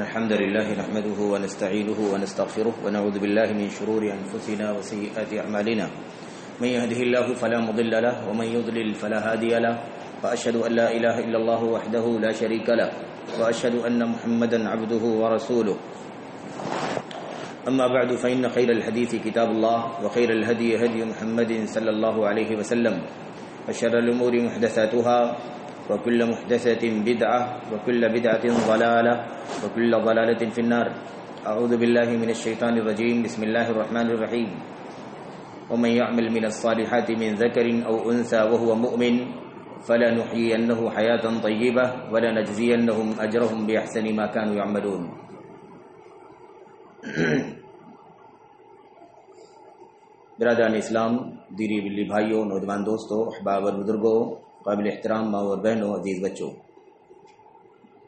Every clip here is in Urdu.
الحمد لله نحمده ونستعينه ونستغفره ونعوذ بالله من شرور أنفسنا وسيئات أعمالنا من يهده الله فلا مضل له ومن يضلل فلا هادي له وأشهد أن لا إله إلا الله وحده لا شريك له وأشهد أن محمدا عبده ورسوله أما بعد فإن خير الحديث كتاب الله وخير الهدي هدي محمد صلى الله عليه وسلم وشر الأمور محدثاتها وكل محدثة بدعة وكل بدعة ضلالة وكل ضلالة في النار. أعوذ بالله من الشيطان الرجيم. بسم الله الرحمن الرحيم. ومن يعمل من الصالحات من ذكر أو أنثى وهو مؤمن فلنحيينه حياة طيبة ولنجزينهم أجرهم بأحسن ما كانوا يعملون. برادران اسلام، دیری بلی بھائیوں، نوجوان دوستوں، احباب اور بزرگوں، قابل احترام ماں اور بہنوں، عزیز بچوں،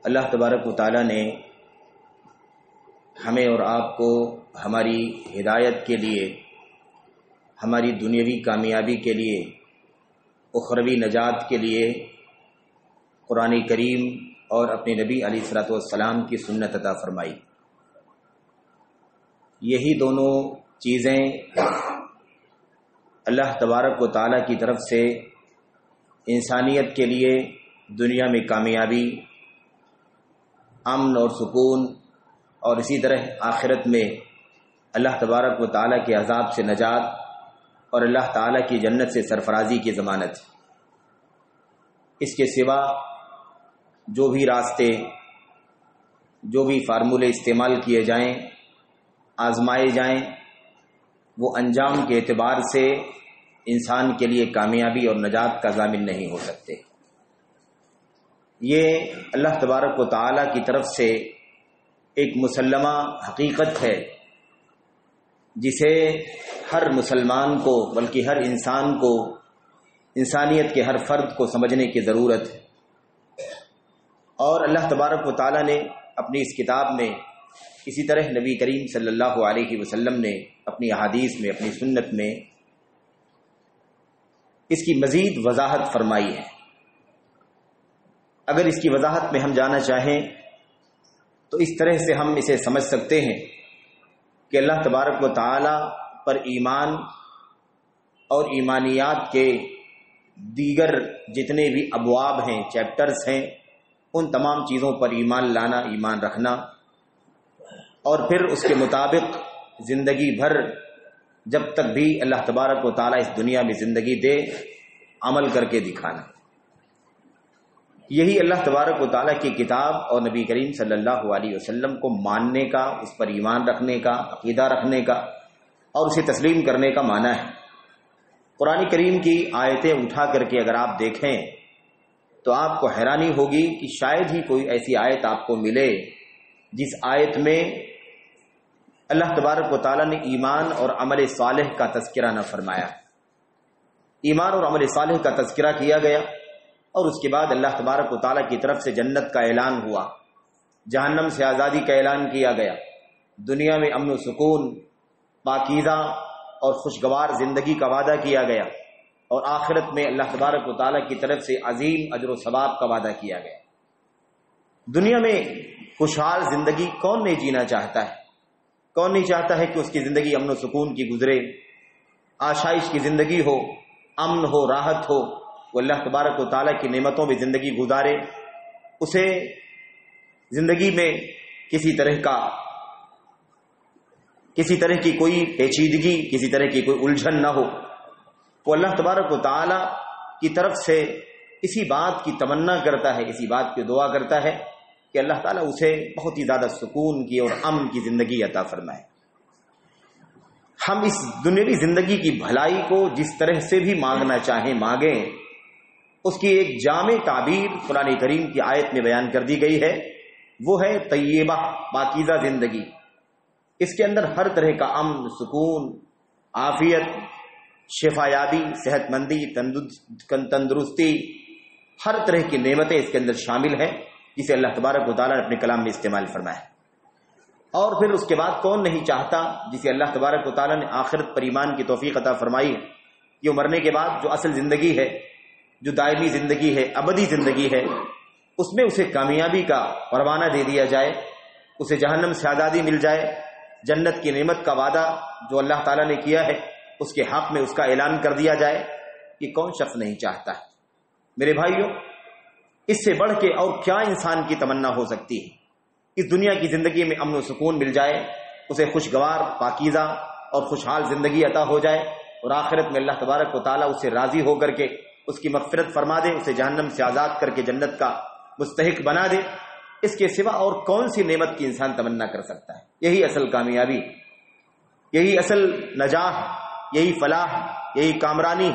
اللہ تبارک و تعالیٰ نے ہمیں اور آپ کو ہماری ہدایت کے لیے، ہماری دنیاوی کامیابی کے لیے، اخروی نجات کے لیے قرآن کریم اور اپنے نبی علیہ الصلوۃ والسلام کی سنت عطا فرمائی. یہی دونوں چیزیں اللہ تبارک و تعالیٰ کی طرف سے انسانیت کے لیے دنیا میں کامیابی، امن اور سکون، اور اسی طرح آخرت میں اللہ تبارک و تعالیٰ کے عذاب سے نجات اور اللہ تعالیٰ کی جنت سے سرفرازی کی ضمانت. اس کے سوا جو بھی راستے، جو بھی فارمولے استعمال کیے جائیں، آزمائے جائیں، وہ انجام کے اعتبار سے انسان کے لیے کامیابی اور نجات کا ضامن نہیں ہو سکتے. یہ اللہ تبارک و تعالیٰ کی طرف سے ایک مسلمہ حقیقت ہے جسے ہر مسلمان کو، بلکہ ہر انسان کو، انسانیت کے ہر فرد کو سمجھنے کی ضرورت ہے. اور اللہ تبارک و تعالیٰ نے اپنی اس کتاب میں، اسی طرح نبی کریم صلی اللہ علیہ وسلم نے اپنی احادیث میں، اپنی سنت میں اس کی مزید وضاحت فرمائی ہے. اگر اس کی وضاحت میں ہم جانا چاہیں تو اس طرح سے ہم اسے سمجھ سکتے ہیں کہ اللہ تبارک و تعالی پر ایمان اور ایمانیات کے دیگر جتنے بھی ابواب ہیں، چیپٹرز ہیں، ان تمام چیزوں پر ایمان لانا، ایمان رکھنا، اور پھر اس کے مطابق زندگی بھر جب تک بھی اللہ تبارک و تعالیٰ اس دنیا میں زندگی دے عمل کر کے دکھانا. یہی اللہ تبارک و تعالیٰ کی کتاب اور نبی کریم صلی اللہ علیہ وسلم کو ماننے کا، اس پر ایمان رکھنے کا، عقیدہ رکھنے کا اور اسے تسلیم کرنے کا معنی ہے. قرآن کریم کی آیتیں اٹھا کر کے اگر آپ دیکھیں تو آپ کو حیرانی ہوگی کہ شاید ہی کوئی ایسی آیت آپ کو ملے جس آیت میں اللہ تبارک و تعالیٰ نے ایمان اور عمل صالح کا تذکرہ نہ فرمایا. ایمان اور عمل صالح کا تذکرہ کیا گیا اور اس کے بعد اللہ تبارک و تعالیٰ کی طرف سے جنت کا اعلان ہوا، جہنم سے آزادی کا اعلان کیا گیا، دنیا میں امن و سکون، پاکیزہ اور خوشگوار زندگی کا وعدہ کیا گیا، اور آخرت میں اللہ تبارک و تعالیٰ کی طرف سے عظیم اجر و ثواب کا وعدہ کیا گیا. دنیا میں خوشحال زندگی کون نہیں جینا چاہتا ہے؟ کون نہیں چاہتا ہے کہ اس کی زندگی امن و سکون کی گزرے، آشائش کی زندگی ہو، امن ہو، راحت ہو، وہ اللہ تبارک و تعالیٰ کی نعمتوں میں زندگی گزارے، اسے زندگی میں کسی طرح کی کوئی پیچیدگی، کسی طرح کی کوئی الجھن نہ ہو. وہ اللہ تبارک و تعالیٰ کی طرف سے اسی بات کی تمنا کرتا ہے، اسی بات کی دعا کرتا ہے کہ اللہ تعالیٰ اسے بہت ہی زیادہ سکون کی اور امن کی زندگی عطا فرمائے. ہم اس دنیاوی زندگی کی بھلائی کو جس طرح سے بھی مانگنا چاہیں مانگیں، اس کی ایک جامع تعبیر قرآن کریم کی آیت میں بیان کر دی گئی ہے، وہ ہے طیبہ، پاکیزہ زندگی. اس کے اندر ہر طرح کا امن، سکون، عافیت، شفا یابی، صحت مندی، تندرستی، ہر طرح کی نعمتیں اس کے اندر شامل ہیں جسے اللہ تبارک و تعالیٰ نے اپنے کلام میں استعمال فرمایا. اور پھر اس کے بعد کون نہیں چاہتا جسے اللہ تبارک و تعالیٰ نے آخرت پر ایمان کی توفیق عطا فرمائی ہے کہ وہ مرنے کے بعد جو اصل زندگی ہے، جو دائمی زندگی ہے، ابدی زندگی ہے، اس میں اسے کامیابی کا پروانہ دے دیا جائے اسے جہنم سے آزادی مل جائے، جنت کی نعمت کا وعدہ جو اللہ تعالیٰ نے کیا ہے اس کے حق میں اس کا اعلان کر دیا جائے، یہ کون شخص نہیں چاہتا ہے؟ میرے بھائیوں، اس سے بڑھ کے اور کیا انسان کی تمنا ہو سکتی ہے؟ اس دنیا کی زندگی میں امن و سکون مل جائے، اسے خوشگوار، پاکیزہ اور خوشحال زندگی عطا ہو جائے، اور آخرت میں اللہ تبارک و تعالیٰ اس سے راضی ہو کر کے اس کی مغفرت فرما دے، اسے جہنم سے آزاد کر کے جنت کا مستحق بنا دے۔ اس کے سوا اور کون سی نعمت کی انسان تمنا کر سکتا ہے؟ یہی اصل کامیابی، یہی اصل نجاح، یہی فلاح، یہی کامرانی۔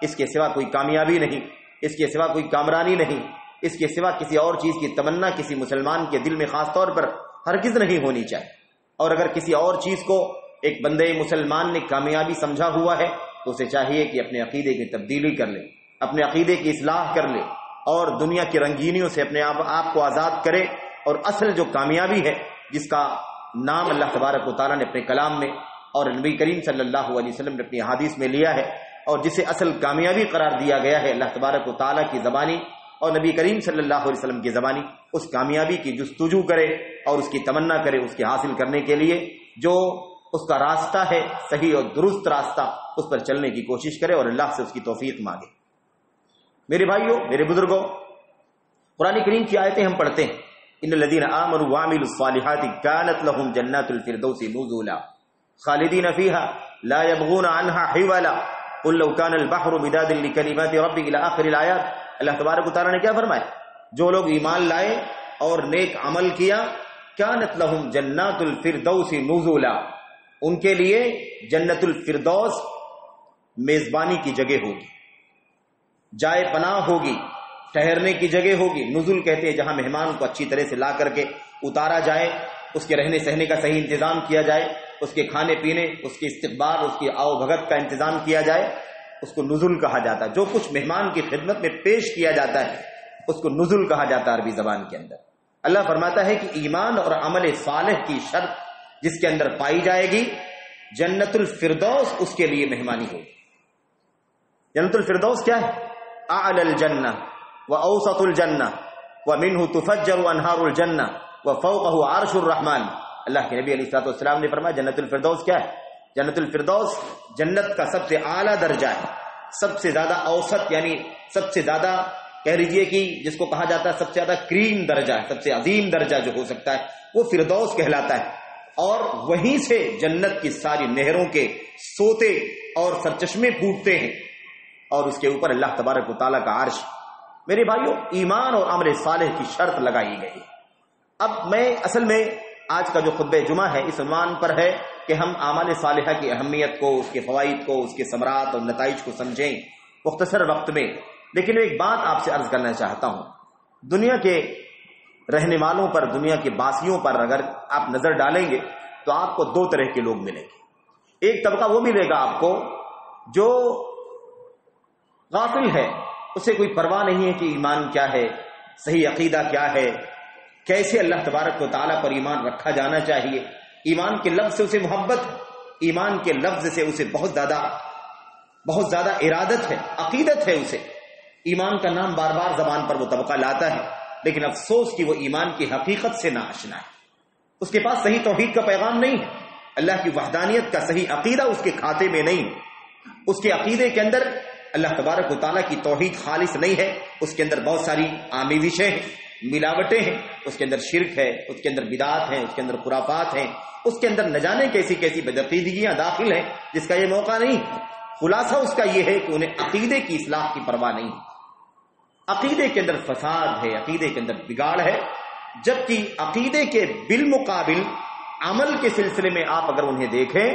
اس کے سوا کوئی کامیابی نہیں، اس کے سوا کوئی کامرانی نہیں، اس کے سوا کسی اور چیز کی تمنا کسی مسلمان کے دل میں خاص طور پر ہرگز نہیں ہونی چاہیے۔ اور اگر کسی اور چیز کو ایک بندے مسلمان نے کامیابی سمجھا ہوا ہے تو اسے چاہیے کہ اپنے عقیدے کی تبدیلی کر لے، اپنے عقیدے کی اصلاح کر لے، اور دنیا کی رنگینیوں سے اپنے آپ کو آزاد کرے، اور اصل جو کامیابی ہے جس کا نام اللہ تبارک و تعالیٰ نے اپنے کلام میں اور نبی کریم صلی اللہ علیہ وسلم نے اپنی احادیث میں لیا ہے، اور جسے اصل کامیابی قرار دیا گیا ہے اللہ تبارک و تعالیٰ کی زبانی اور نبی کریم صلی اللہ علیہ وسلم کی زبانی، اس کامیابی کی جستجو کرے اور اس کی تمنا کرے، اس کے حاصل کرنے کے لیے جو اس کا راستہ ہے، صحیح اور درست راستہ، اس پر چلنے کی کوشش کرے اور اللہ سے اس کی توفیق مانگے۔ میرے بھائیوں، میرے بزرگوں، قرآن کریم کی آیتیں ہم پڑھتے ہیں، ان الذین آمنوا وعملوا الصالحات كانت لهم جنات الفردوس نزلا خالدین فیہا لا يبغون عنها حولا قل لو كان البحر مدادا لکلمات ربی الى آخر الآیات۔ اللہ تبارک و تعالیٰ نے کیا فرمایا؟ جو لوگ ایمان لائے اور نیک عمل کیا، كانت لهم جنات الفردوس نزلا، ان کے لیے جنت الفردوس میزبانی کی جگہ ہوگی، جائے پناہ ہوگی، ٹھہرنے کی جگہ ہوگی۔ نزل کہتے ہیں جہاں مہمان کو اچھی طرح سے لا کر کے اتارا جائے، اس کے رہنے سہنے کا صحیح انتظام کیا جائے، اس کے کھانے پینے، اس کے استقبال، اس کی آؤ بھگت کا انتظام کیا جائے، اس کو نزل کہا جاتا ہے۔ جو کچھ مہمان کی خدمت میں پیش کیا جاتا ہے اس کو نزل کہا جاتا ہے عربی زبان کے اندر۔ اللہ فرماتا ہے کہ ایمان اور عمل صالح کی شرط جس کے اندر پائی جائے گی، جنت الفردوس اس کے لیے مہمانی ہوگی۔ جنت الفردوس کیا ہے؟ اعلی الجنہ واوسط الجنہ ومنہ تفجر انہار الجنہ وفوقہ عرش الرحمن۔ اللہ کے نبی علیہ الصلوۃ والسلام نے فرمایا جنت الفردوس کیا ہے؟ جنت الفردوس جنت کا سب سے اعلیٰ درجہ ہے، سب سے زیادہ اوسط، یعنی سب سے زیادہ کہہ لیجئے کہ جس کو کہا جاتا ہے سب سے زیادہ کریم درجہ ہے، سب سے عظیم درجہ جو ہو سکتا ہے وہ فردوس کہلاتا ہے، اور وہیں سے جنت کی ساری نہروں کے سوتے اور سرچشمے پھوٹتے ہیں، اور اس کے اوپر اللہ تبارک و تعالیٰ کا عرش۔ میرے بھائیوں، ایمان اور عمل صالح کی شرط لگائی گئی۔ اب میں اصل میں آج کا جو خطبہ جمعہ ہے اس عنوان پر ہے کہ ہم اعمال صالحہ کی اہمیت کو، اس کے فوائد کو، اس کے ثمرات اور نتائج کو سمجھیں مختصر وقت میں۔ لیکن ایک بات آپ سے عرض کرنا چاہتا ہوں، دنیا کے رہنے والوں پر، دنیا کے باسیوں پر اگر آپ نظر ڈالیں گے تو آپ کو دو طرح کے لوگ ملیں گے۔ ایک طبقہ وہ ملے گا آپ کو جو غافل ہے، اسے کوئی پرواہ نہیں ہے کہ ایمان کیا ہے، صحیح عقیدہ کیا ہے، کیسے اللہ تبارک و تعالیٰ پر ایمان رکھا جانا چاہیے۔ ایمان کے لفظ سے اسے محبت ہے، ایمان کے لفظ سے اسے بہت زیادہ ارادت ہے، عقیدت ہے اسے۔ ایمان کا نام بار بار زبان پر وہ طبقہ لاتا ہے، لیکن افسوس کہ وہ ایمان کی حقیقت سے ناآشنا ہے، اس کے پاس صحیح توحید کا پیغام نہیں ہے، اللہ کی وحدانیت کا صحیح عقیدہ اس کے کھاتے میں نہیں، اس کے عقیدے کے اندر اللہ تبارک و تعالیٰ کی توحید خالص نہیں ہے، اس کے اندر بہت ساری آمیزشیں ہیں، ملاوٹیں ہیں، اس کے اندر شرک ہے، اس کے اندر بدعات ہیں، اس کے اندر خرافات ہیں، اس کے اندر نہ جانے کیسی کیسی بدعقیدگیاں داخل ہیں جس کا یہ موقع نہیں۔ خلاصہ اس کا یہ ہے کہ انہیں عقیدے کی اصلاح کی پرواہ نہیں، عقیدے کے اندر فساد ہے، عقیدے کے اندر بگاڑ ہے، جبکہ عقیدے کے بالمقابل عمل کے سلسلے میں آپ اگر انہیں دیکھیں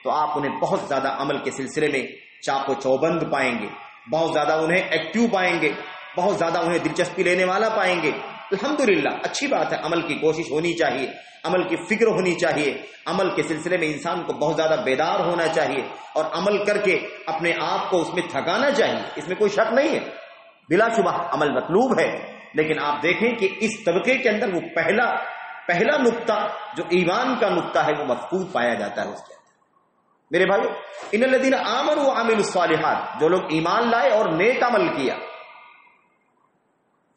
تو آپ انہیں بہت زیادہ عمل کے سلسلے میں چاق و چوبند پائیں گے، بہت زیادہ انہیں ایکٹیو پائیں گے، بہت زیادہ انہیں دلچسپی لینے والا پائیں گے۔ الحمدللہ، اچھی بات ہے، عمل کی کوشش ہونی چاہیے، عمل کی فکر ہونی چاہیے، عمل کے سلسلے میں انسان کو بہت زیادہ بیدار ہونا چاہیے اور عمل کر کے اپنے آپ کو اس میں تھکانا چاہیے، اس میں کوئی شک نہیں ہے، بلا شبہ عمل مطلوب ہے۔ لیکن آپ دیکھیں کہ اس طبقے کے اندر وہ پہلا نقطہ جو ایمان کا نقطہ ہے وہ مفقود پایا جاتا ہے اس کے اندر۔ میرے بھائیو، ان الذین آمنوا وعملوا الصالحات، جو لوگ ایمان لائے اور نیک عمل کیا،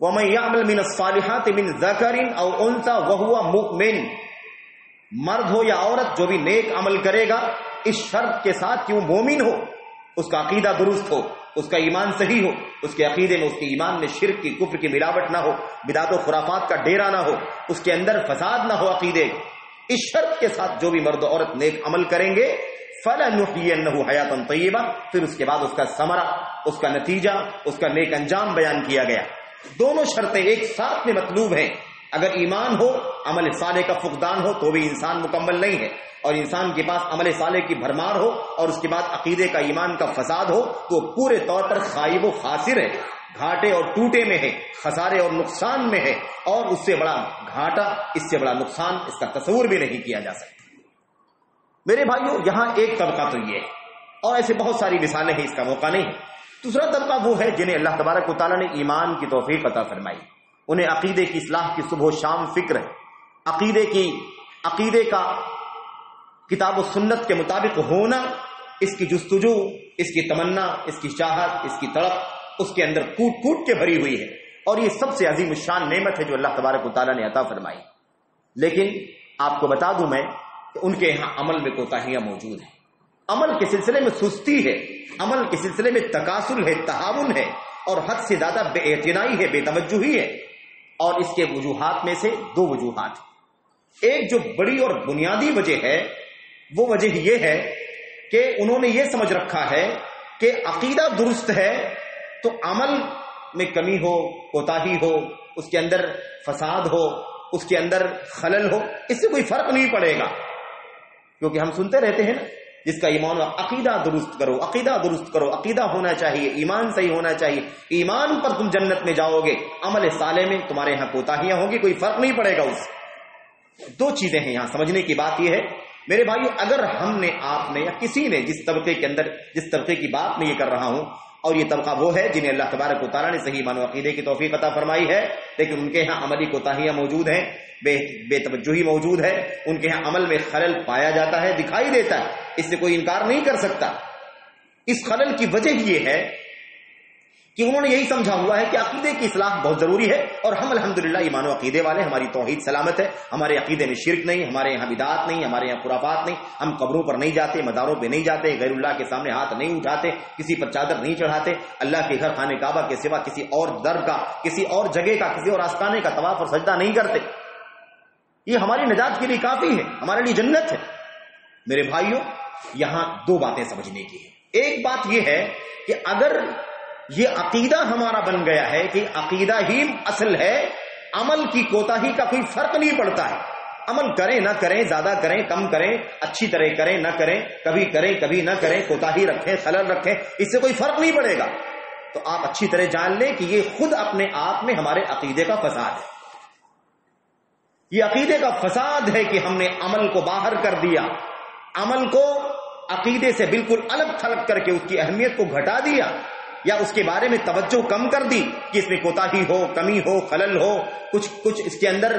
وَمَن يَعْمَلْ مِنَ الصَّالِحَاتِ مِنْ ذَكَرٍ أَوْ أُنثَىٰ وَهُوَ مُؤْمِنٌ، مرد ہو یا عورت جو بھی نیک عمل کرے گا اس شرط کے ساتھ کہ وہ مومن ہو، اس کا عقیدہ درست ہو، اس کا ایمان صحیح ہو، اس کے عقیدے میں، اس کے ایمان میں شرک کی، کفر کی ملاوٹ نہ ہو، بدعت و خرافات کا ڈیرا نہ ہو، اس کے اندر فساد نہ ہو عقیدے، اس شرط کے ساتھ جو بھی مرد و عورت نیک عمل کریں گے فَلَنُحْيِيَنَّهُ حَيَاةً طَيِّبَةً، پھر اس کے بعد اس کا ثمرہ، اس کا نتیجہ، اس کا نیک انجام بیان کیا گیا۔ دونوں شرطیں ایک ساتھ میں مطلوب ہیں۔ اگر ایمان ہو، عمل صالح کا فقدان ہو تو بھی انسان مکمل نہیں ہے، اور انسان کے پاس عمل صالح کی بھرمار ہو اور اس کے بعد عقیدے کا، ایمان کا فساد ہو تو پورے طور پر خائب و خاسر ہے، گھاٹے اور ٹوٹے میں ہے، خسارے اور نقصان میں ہے، اور اس سے بڑا گھاٹا، اس سے بڑا نقصان اس کا تصور بھی نہیں کیا جا سکتا۔ میرے بھائیوں، یہاں ایک طبقہ تو یہ ہے، اور ایسے بہت ساری مثالیں ہیں، اس کا موقع نہیں۔ دوسرا طبقہ وہ ہے جنہیں اللہ تبارک و تعالیٰ نے ایمان کی توفیق عطا فرمائی، انہیں عقیدے کی اصلاح کی صبح و شام فکر ہے، عقیدے کا کتاب و سنت کے مطابق ہونا، اس کی جستجو، اس کی تمنا، اس کی چاہت، اس کی تڑپ اس کے اندر کوٹ کوٹ کے بھری ہوئی ہے، اور یہ سب سے عظیم الشان نعمت ہے جو اللہ تبارک و تعالیٰ نے عطا فرمائی۔ لیکن آپ کو بتا دوں میں کہ ان کے یہاں عمل میں کوتاہیاں موجود ہیں، عمل کے سلسلے میں سستی ہے، عمل کے سلسلے میں تکاسل ہے، تہاون ہے، اور حد سے زیادہ بے اعتنائی ہے، بے توجہی ہے۔ اور اس کے وجوہات میں سے دو وجوہات، ایک جو بڑی اور بنیادی وجہ ہے وہ وجہ یہ ہے کہ انہوں نے یہ سمجھ رکھا ہے کہ عقیدہ درست ہے تو عمل میں کمی ہو، کوتاہی ہو، اس کے اندر فساد ہو، اس کے اندر خلل ہو، اس سے کوئی فرق نہیں پڑے گا، کیونکہ ہم سنتے رہتے ہیں نا، جس کا ایمان ہو عقیدہ درست کرو، عقیدہ درست کرو، عقیدہ ہونا چاہیے، ایمان صحیح ہونا چاہیے، ایمان پر تم جنت میں جاؤ گے، عمل صالح میں تمہارے یہاں کوتاہیاں ہوں گی، کوئی فرق نہیں پڑے گا اس سے۔ دو چیزیں ہیں یہاں سمجھنے کی بات، یہ ہے میرے بھائیو، اگر ہم نے، آپ نے، یا کسی نے جس طبقے کے اندر، جس طبقے کی بات میں یہ کر رہا ہوں، اور یہ طبقہ وہ ہے جنہیں اللہ تبارک و تعالیٰ نے صحیح ایمان و عقیدے کی توفیق عطا فرمائی ہے، لیکن ان کے ہاں عملی کوتاہیاں موجود ہیں، بے توجہی موجود ہے، ان کے ہاں عمل میں خلل پایا جاتا ہے، دکھائی دیتا ہے، اس سے کوئی انکار نہیں کر سکتا۔ اس خلل کی وجہ یہ ہے کہ انہوں نے یہی سمجھا ہوا ہے کہ عقیدے کی اصلاح بہت ضروری ہے، اور ہم الحمدللہ ایمان و عقیدے والے، ہماری توحید سلامت ہے، ہمارے عقیدے میں شرک نہیں، ہمارے یہاں بدعات نہیں، ہمارے یہاں خرافات نہیں، ہم قبروں پر نہیں جاتے، مزاروں پہ نہیں جاتے، غیر اللہ کے سامنے ہاتھ نہیں اٹھاتے، کسی پر چادر نہیں چڑھاتے، اللہ کے گھر خانہ کعبہ کے سوا کسی اور در کا، کسی اور جگہ کا، کسی اور آستانے کا طواف اور سجدہ نہیں کرتے۔ یہ ہماری نجات کے لیے کافی ہے، ہمارے لیے جنت ہے۔ میرے بھائیوں، یہاں دو باتیں سمجھنے کی ہیں۔ ایک بات یہ ہے کہ اگر یہ عقیدہ ہمارا بن گیا ہے کہ عقیدہ ہی اصل ہے، عمل کی کوتاہی کا کوئی فرق نہیں پڑتا ہے، عمل کریں نہ کریں، زیادہ کریں کم کریں، اچھی طرح کریں نہ کریں، کبھی کریں کبھی نہ کریں، کوتاہی رکھیں خلل رکھیں، اس سے کوئی فرق نہیں پڑے گا، تو آپ اچھی طرح جان لیں کہ یہ خود اپنے آپ میں ہمارے عقیدے کا فساد ہے۔ یہ عقیدے کا فساد ہے کہ ہم نے عمل کو باہر کر دیا، عمل کو عقیدے سے بالکل الگ تھلگ کر کے اس کی اہمیت کو گھٹا دیا، یا اس کے بارے میں توجہ کم کر دی کہ اس میں کوتاہی ہو، کمی ہو، خلل ہو، کچھ اس کے اندر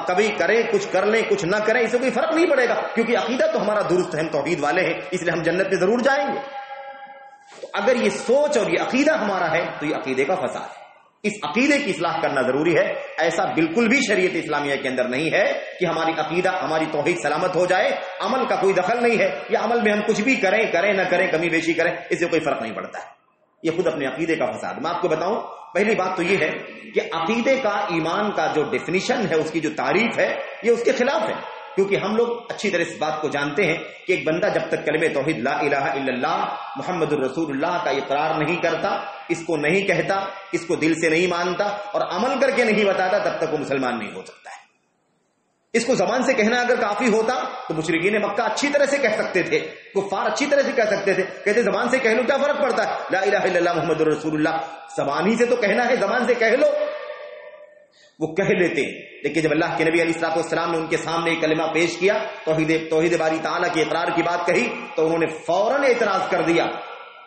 کبھی کریں، کچھ کر لیں، کچھ نہ کریں، اس سے کوئی فرق نہیں پڑے گا، کیونکہ عقیدہ تو ہمارا درست ہے، ہم توحید والے ہیں، اس لیے ہم جنت میں ضرور جائیں گے۔ تو اگر یہ سوچ اور یہ عقیدہ ہمارا ہے تو یہ عقیدے کا فساد ہے، اس عقیدے کی اصلاح کرنا ضروری ہے۔ ایسا بالکل بھی شریعت اسلامیہ کے اندر نہیں ہے کہ ہماری عقیدہ، ہماری توحید سلامت ہو جائے، عمل کا کوئی دخل نہیں ہے، یا عمل میں ہم کچھ بھی کریں نہ کریں، کمی بیشی کریں، اس سے کوئی فرق نہیں پڑتا ہے، یہ خود اپنے عقیدے کا فساد۔ میں آپ کو بتاؤں، پہلی بات تو یہ ہے کہ عقیدے کا، ایمان کا جو ڈیفینیشن ہے، اس کی جو تعریف ہے، یہ اس کے خلاف ہے، کیونکہ ہم لوگ اچھی طرح اس بات کو جانتے ہیں کہ ایک بندہ جب تک کلمہ توحید لا الہ الا اللہ محمد الرسول اللہ کا اقرار نہیں کرتا، اس کو نہیں کہتا، اس کو دل سے نہیں مانتا اور عمل کر کے نہیں بتاتا، تب تک وہ مسلمان نہیں ہو سکتا ہے۔ اس کو زبان سے کہنا اگر کافی ہوتا تو مشرکین مکہ اچھی طرح سے کہہ سکتے تھے، کفار اچھی طرح سے کہہ سکتے تھے، کہتے زبان سے کہہ لو، کیا فرق پڑتا ہے، لا الہ الا اللہ محمد الرسول اللہ، زبان ہی سے تو کہنا ہے، زبان سے کہہ لو، وہ کہہ لیتے۔ لیکن جب اللہ کے نبی علیہ الصلوۃ والسلام نے ان کے سامنے ایک کلمہ پیش کیا، توحید باری تعالیٰ کے اقرار کی بات کہی، تو انہوں نے فوراً اعتراض کر دیا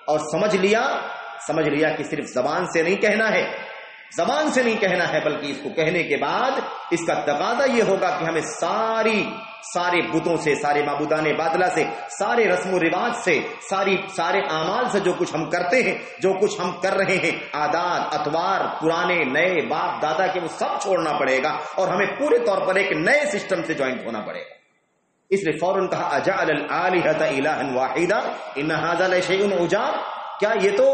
اور سمجھ لیا کہ صرف زبان سے نہیں کہنا ہے، زبان سے نہیں کہنا ہے، بلکہ اس کو کہنے کے بعد اس کا تقاضا یہ ہوگا کہ ہمیں سارے بتوں سے، سارے معبودان باطلہ سے، سارے رسم و رواج سے، سارے اعمال سے، جو کچھ ہم کرتے ہیں، جو کچھ ہم کر رہے ہیں، عادات اطوار پرانے نئے باپ دادا کے، وہ سب چھوڑنا پڑے گا اور ہمیں پورے طور پر ایک نئے سسٹم سے جوائنٹ ہونا پڑے گا۔ اس لیے فوراً کہا اجعل الآلہۃ الہا واحدا ان ھذا لشیء عجاب، کیا یہ تو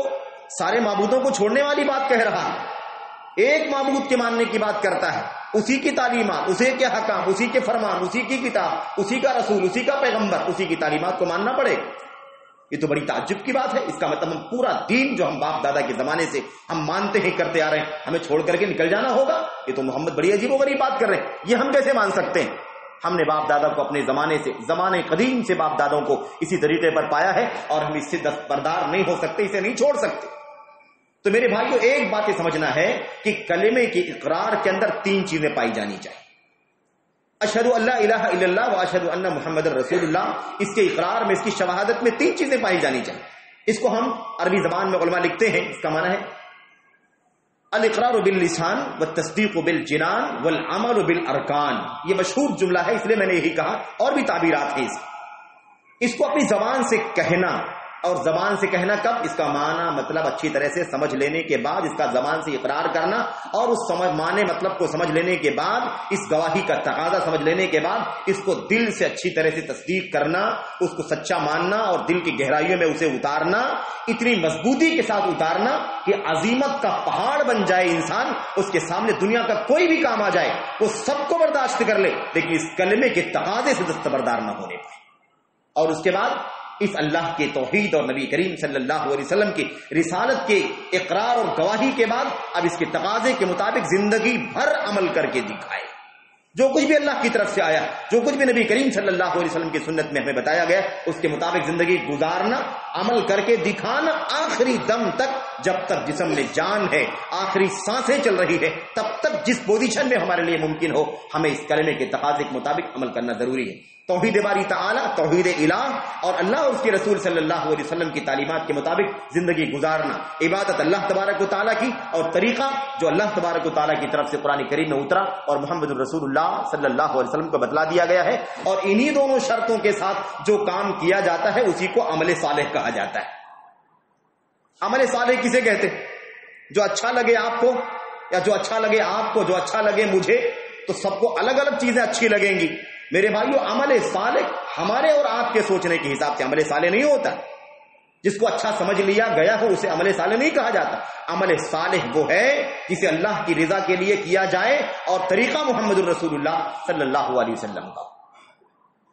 سارے معبودوں کو چھوڑنے والی بات کہہ رہا ہے، ایک معبود کے ماننے کی بات کرتا ہے، اسی کی تعلیمات، اسی کے حکام، اسی کے فرمان، اسی کی کتاب، اسی کا رسول، اسی کا پیغمبر، اسی کی تعلیمات کو ماننا پڑے گا۔ یہ تو بڑی تعجب کی بات ہے۔ اس کا مطلب ہم پورا دین جو ہم باپ دادا کے زمانے سے ہم مانتے ہیں کرتے آ رہے ہیں، ہمیں چھوڑ کر کے نکل جانا ہوگا؟ یہ تو محمد بڑی عجیب و غریب بات کر رہے ہیں، یہ ہم کیسے مان سکتے ہیں؟ ہم نے باپ دادا کو اپنے زمانے سے، زمانے قدیم سے باپ دادوں کو اسی طریقے پر پایا ہے، اور ہم اس سے دستبردار نہیں ہو سکتے، اسے نہیں چھوڑ سکتے۔ تو میرے بھائیو، ایک بات یہ سمجھنا ہے کہ کلمے کے اقرار کے اندر تین چیزیں پائی جانی چاہیے۔ اشہد ان لا الہ الا اللہ و اشہد ان محمد رسول اللہ، اس کے اقرار میں، اس کی شہادت میں تین چیزیں پائی جانی چاہیے۔ اس کو ہم عربی زبان میں علماء لکھتے ہیں، اس کا معنی ہے الاقرار باللسان والتصدیق بالجنان والعمل بالارکان۔ یہ مشہور جملہ ہے، اس لیے میں نے یہی کہا، اور بھی تعبیرات ہیں اس کو اپنی زبان سے کہنا، اور زبان سے کہنا کب؟ اس کا معنی مطلب اچھی طرح سے سمجھ لینے کے بعد اس کا زبان سے اقرار کرنا، اور اس معنی مطلب کو سمجھ لینے کے بعد، اس گواہی کا تقاضا سمجھ لینے کے بعد اس کو دل سے اچھی طرح سے تصدیق کرنا، اس کو سچا ماننا اور دل کی گہرائیوں میں اسے اتارنا، اتنی مضبوطی کے ساتھ اتارنا کہ عظیمت کا پہاڑ بن جائے انسان، اس کے سامنے دنیا کا کوئی بھی کام آ جائے وہ سب کو برداشت کر لے، لیکن اس کلمے کے تقاضے سے دستبردار نہ ہونے پائے۔ اور اس کے بعد اس اللہ کے توحید اور نبی کریم صلی اللہ علیہ وسلم کی رسالت کے اقرار اور گواہی کے بعد اب اس کے تقاضے کے مطابق زندگی بھر عمل کر کے دکھائے۔ جو کچھ بھی اللہ کی طرف سے آیا، جو کچھ بھی نبی کریم صلی اللہ علیہ وسلم کی سنت میں ہمیں بتایا گیا، اس کے مطابق زندگی گزارنا، عمل کر کے دکھانا، آخری دم تک، جب تک جسم میں جان ہے، آخری سانسیں چل رہی ہے، تب تک جس پوزیشن میں ہمارے لیے ممکن ہو، ہمیں اس کلمے کے تقاضے کے مطابق عمل کرنا ضروری ہے۔ توحید باری تعالی، توحید الہ، اور اللہ اور اس کے رسول صلی اللہ علیہ وسلم کی تعلیمات کے مطابق زندگی گزارنا، عبادت اللہ تبارک و تعالیٰ کی، اور طریقہ جو اللہ تبارک و تعالیٰ کی طرف سے قرآن کریم میں اترا اور محمد الرسول اللہ صلی اللہ علیہ وسلم کو بتلا دیا گیا ہے، اور انہی دونوں شرطوں کے ساتھ جو کام کیا جاتا ہے اسی کو عمل صالح کہا جاتا ہے۔ عمل صالح کسے کہتے ہیں؟ جو اچھا لگے آپ کو، یا جو اچھا لگے آپ کو، جو اچھا لگے مجھے، تو سب کو الگ الگ چیزیں اچھی لگیں گی۔ میرے بھائیو، عمل صالح ہمارے اور آپ کے سوچنے کے حساب سے عمل صالح نہیں ہوتا۔ جس کو اچھا سمجھ لیا گیا ہو اسے عمل صالح نہیں کہا جاتا۔ عمل صالح وہ ہے جسے اللہ کی رضا کے لیے کیا جائے اور طریقہ محمد الرسول اللہ صلی اللہ علیہ وسلم کا،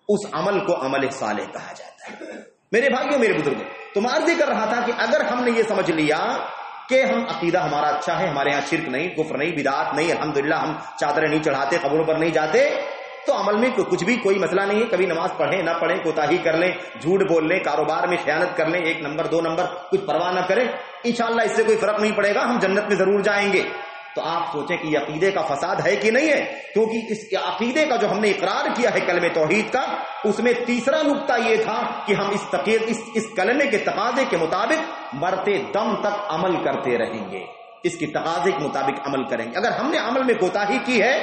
اس عمل کو عمل صالح کہا جاتا ہے۔ میرے بھائیوں، میرے بزرگوں، تو میں عرض کر رہا تھا کہ اگر ہم نے یہ سمجھ لیا کہ ہم عقیدہ ہمارا اچھا ہے، ہمارے یہاں شرک نہیں، کفر نہیں، بدعات نہیں، الحمدللہ ہم چادریں نہیں چڑھاتے، قبروں پر نہیں جاتے، تو عمل میں کچھ بھی کوئی مسئلہ نہیں ہے۔ کبھی نماز پڑھیں نہ پڑھیں، کوتاہی کر لیں، جھوٹ بول لیں، کاروبار میں خیانت کر لیں، 1 نمبر 2 نمبر، کچھ پرواہ نہ کریں، انشاءاللہ اس سے کوئی فرق نہیں پڑے گا، ہم جنت میں ضرور جائیں گے۔ تو آپ سوچیں کہ یہ عقیدے کا فساد ہے کہ نہیں ہے، کیونکہ اس عقیدے کا جو ہم نے اقرار کیا ہے کلمہ توحید کا، اس میں تیسرا نقطہ یہ تھا کہ ہم اس کلمے کے تقاضے کے مطابق مرتے دم تک عمل کرتے رہیں گے، اس کی تقاضے کے مطابق عمل کریں گے۔ اگر ہم نے عمل میں کوتاہی کی ہے